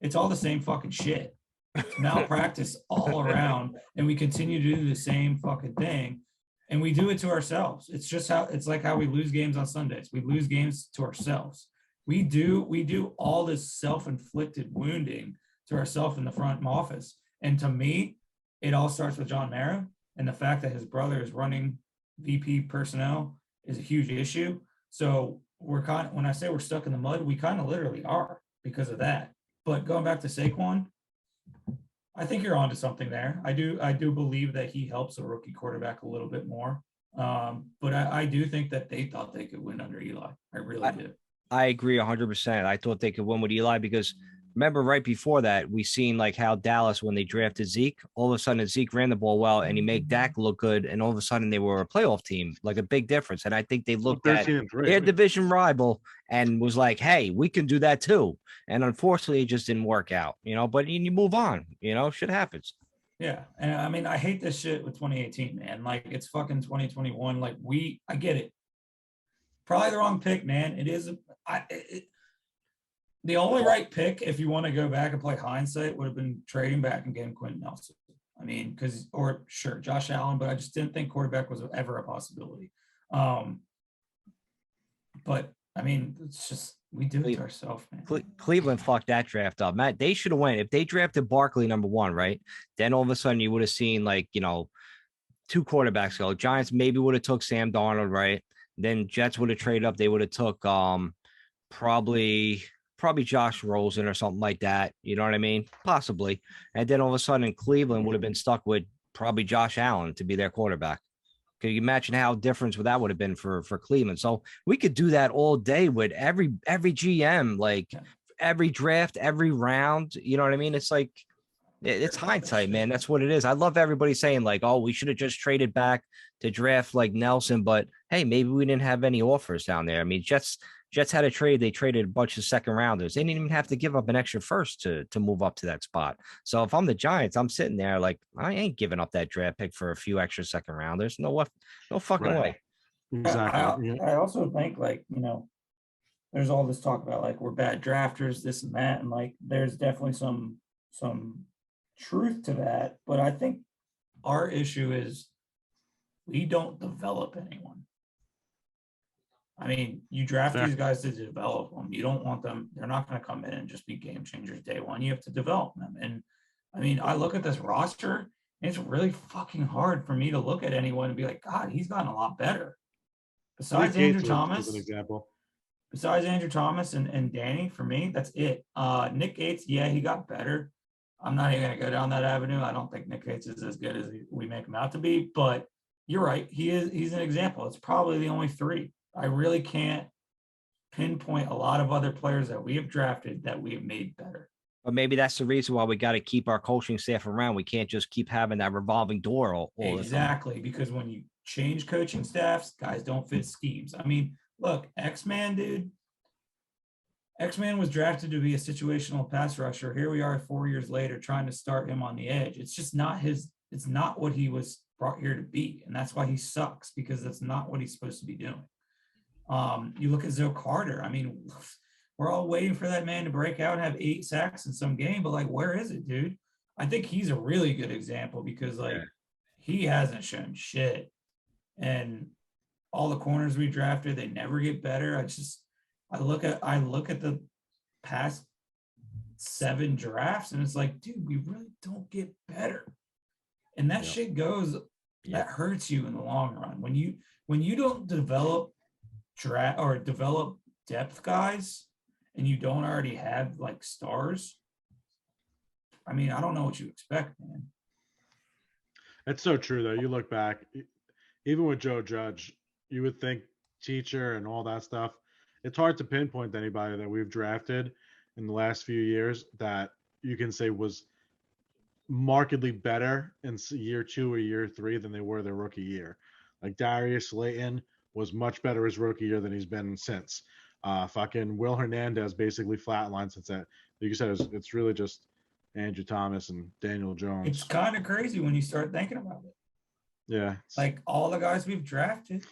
it's all the same fucking shit. It's malpractice all around, and we continue to do the same fucking thing, and we do it to ourselves. It's just it's like how we lose games on Sundays. We lose games to ourselves. We do all this self-inflicted wounding to ourselves in the front office. And to me, it all starts with John Mara, and the fact that his brother is running VP personnel is a huge issue. So when I say we're stuck in the mud, we kind of literally are because of that. But going back to Saquon, I think you're onto something there. I do believe that he helps a rookie quarterback a little bit more. But I do think that they thought they could win under Eli. I really do. I agree 100%. I thought they could win with Eli because remember right before that, we seen like how Dallas, when they drafted Zeke, all of a sudden Zeke ran the ball well and he made Dak look good. And all of a sudden they were a playoff team, like a big difference. And I think they looked at their division rival and was like, hey, we can do that too. And unfortunately, it just didn't work out, but you move on, shit happens. Yeah. And I mean, I hate this shit with 2018, man. Like it's fucking 2021. Like I get it. Probably the wrong pick, man. It is. The only right pick, if you want to go back and play hindsight, would have been trading back and getting Quentin Nelson. I mean, sure, Josh Allen, but I just didn't think quarterback was ever a possibility. But I mean, it's just we do it to ourselves, man. Cleveland fucked that draft up, Matt. They should have went if they drafted Barkley number 1, right? Then all of a sudden you would have seen 2 quarterbacks go. Giants maybe would have took Sam Darnold, right? Then Jets would have traded up. They would have took probably Josh Rosen or something like that. You know what I mean? Possibly. And then all of a sudden Cleveland would have been stuck with probably Josh Allen to be their quarterback. Can you imagine how different that would have been for Cleveland? So we could do that all day with every GM, like every draft, every round. You know what I mean? It's like, it's hindsight, man. That's what it is. I love everybody saying like, oh, we should have just traded back to draft like Nelson, but hey, maybe we didn't have any offers down there. I mean, Jets had a trade. They traded a bunch of second rounders. They didn't even have to give up an extra first to move up to that spot. So if I'm the Giants, I'm sitting there like, I ain't giving up that draft pick for a few extra second rounders. No fucking way. Exactly. I also think there's all this talk about like we're bad drafters, this and that, and like there's definitely some truth to that. But I think our issue is we don't develop anyone. I mean, you draft these guys to develop them. You don't want them. They're not going to come in and just be game changers day one. You have to develop them. And I mean, I look at this roster, and it's really fucking hard for me to look at anyone and be like, God, he's gotten a lot better. Besides Andrew Thomas, an example. Besides Andrew Thomas and Danny, for me, that's it. Nick Gates, yeah, he got better. I'm not even going to go down that avenue. I don't think Nick Gates is as good as we make him out to be. But you're right. He's an example. It's probably the only 3. I really can't pinpoint a lot of other players that we have drafted that we have made better. But maybe that's the reason why we got to keep our coaching staff around. We can't just keep having that revolving door all exactly, because when you change coaching staffs, guys don't fit schemes. I mean, look, X-Man, dude. X-Man was drafted to be a situational pass rusher. Here we are 4 years later trying to start him on the edge. It's just not it's not what he was brought here to be. And that's why he sucks, because that's not what he's supposed to be doing. You look at Zoe Carter. I mean, we're all waiting for that man to break out and have 8 sacks in some game, but like, where is it, dude? I think he's a really good example because he hasn't shown shit. And all the corners we drafted, they never get better. I look at the past 7 drafts and it's like, dude, we really don't get better. And that shit goes, that hurts you in the long run. When you don't develop develop depth guys, and you don't already have like stars, I mean, I don't know what you expect, man. It's so true, though. You look back, even with Joe Judge, you would think teacher and all that stuff. It's hard to pinpoint anybody that we've drafted in the last few years that you can say was markedly better in year 2 or year 3 than they were their rookie year. Like Darius Slayton was much better his rookie year than he's been since. Fucking Will Hernandez basically flatlined since that. Like you said, it's really just Andrew Thomas and Daniel Jones. It's kind of crazy when you start thinking about it. Yeah. Like all the guys we've drafted.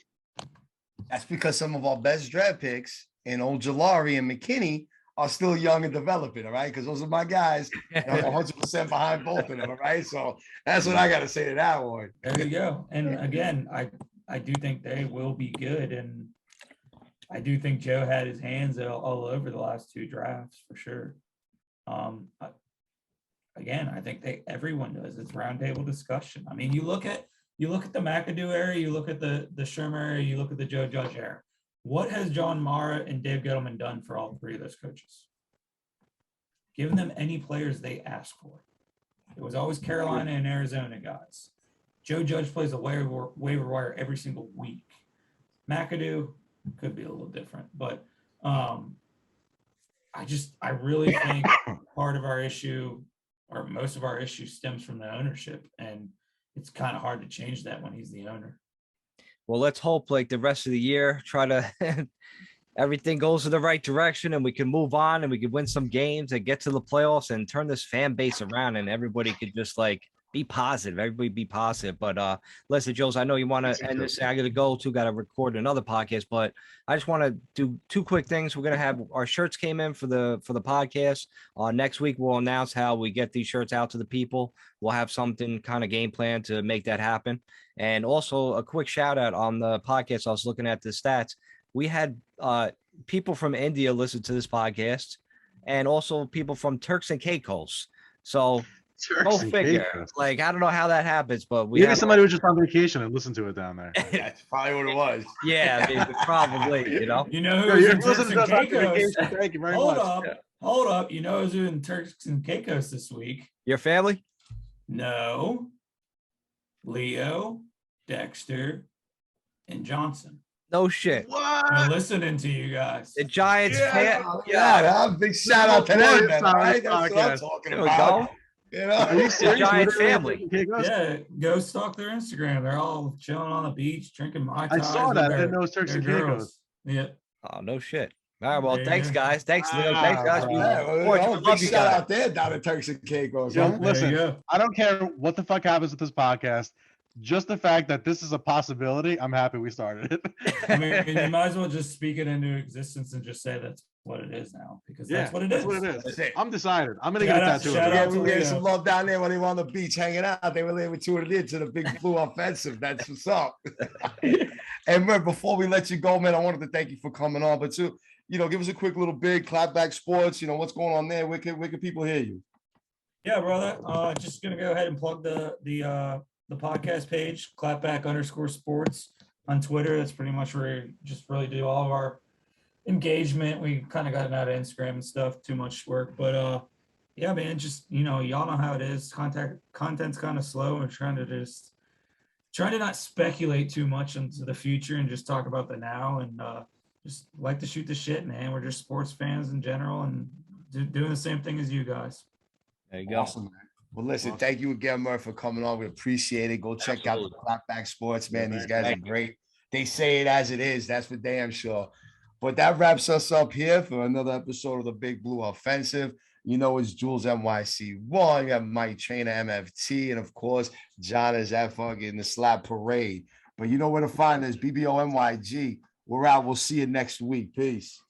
That's because some of our best draft picks in Ojulari and McKinney are still young and developing, all right? Because those are my guys. And I'm 100% behind both of them, all right? So that's what I got to say to that one. There you go. And again, I do think they will be good. And I do think Joe had his hands all over the last 2 drafts for sure. Again, I think everyone does. It's roundtable discussion. I mean, you look at the McAdoo era, you look at the Shermer era, you look at the Joe Judge era. What has John Mara and Dave Gettleman done for all 3 of those coaches? Given them any players they asked for. It was always Carolina and Arizona guys. Joe Judge plays a waiver wire every single week. McAdoo could be a little different, but I really think part of our issue, or most of our issue, stems from the ownership, and it's kind of hard to change that when he's the owner. Well, let's hope like the rest of the year, try to everything goes in the right direction and we can move on and we can win some games and get to the playoffs and turn this fan base around and everybody could just like be positive. Everybody be positive. But listen, Jules, I know you want to end this. I got to go to, got to record another podcast, but I just want to do 2 quick things. We're going to have our shirts came in for the podcast. Next week, we'll announce how we get these shirts out to the people. We'll have something kind of game plan to make that happen. And also a quick shout out on the podcast. I was looking at the stats. We had people from India listen to this podcast and also people from Turks and Caicos. So go figure. Like, I don't know how that happens, but maybe somebody was just on vacation and listened to it down there. That's probably what it was. Yeah, I mean, probably, you know. You know who's in Turks and Caicos? Thank you very Hold much. Hold up. You know who's in Turks and Caicos this week? Your family? No. Leo, Dexter, and Johnson. No shit. What? They're listening to you guys. The Giants fan. Yeah, big shout out to them, man. All right, that's what I'm talking There we about. go. You know, Are you serious? Giant family. Yeah, go stalk their Instagram. They're all chilling on the beach, drinking Mai Tais. I saw that. I didn't know it was Turks and Caicos. Yeah. Oh, no shit. All right, well, Yeah. thanks, guys. Thanks, Leo. Thanks, guys. Big shout out there down at Turks and Caicos. Yo, Huh? listen, I don't care what the fuck happens with this podcast. Just the fact that this is a possibility, I'm happy we started it. I mean, you might as well just speak it into existence and just say that's what it is now, because that's what it is. That's what it That's is. it. I'm decided. I'm gonna Shout get a out- tattoo. shout of it. Yeah, out we to were getting Leo. some love down there when they were on the beach hanging out. They were there with 2 of the kids to the Big Blue Offensive. That's what's up. And Murph, before we let you go, man, I wanted to thank you for coming on, but too, give us a quick little big Clapback Sports. What's going on there? Where can people hear you? Yeah, brother. Just gonna go ahead and plug the podcast page, Clapback_sports on Twitter. That's pretty much where we just really do all of our engagement. We kind of gotten out of Instagram and stuff, too much work. But yeah, man, just y'all know how it is. Content's kind of slow. We're trying to not speculate too much into the future and just talk about the now, and just like to shoot the shit, man. We're just sports fans in general and doing the same thing as you guys. There you go. Awesome, man. Well, listen, thank you again, Murph, for coming on. We appreciate it. Go check out the Clapback Sports, man. These guys are great. They say it as it is. That's for damn sure. But that wraps us up here for another episode of the Big Blue Offensive. It's Jules NYC1. You have Mike Trainer MFT. And, of course, John is at fucking the Slap Parade. But you know where to find us, BBOMYG. We're out. We'll see you next week. Peace.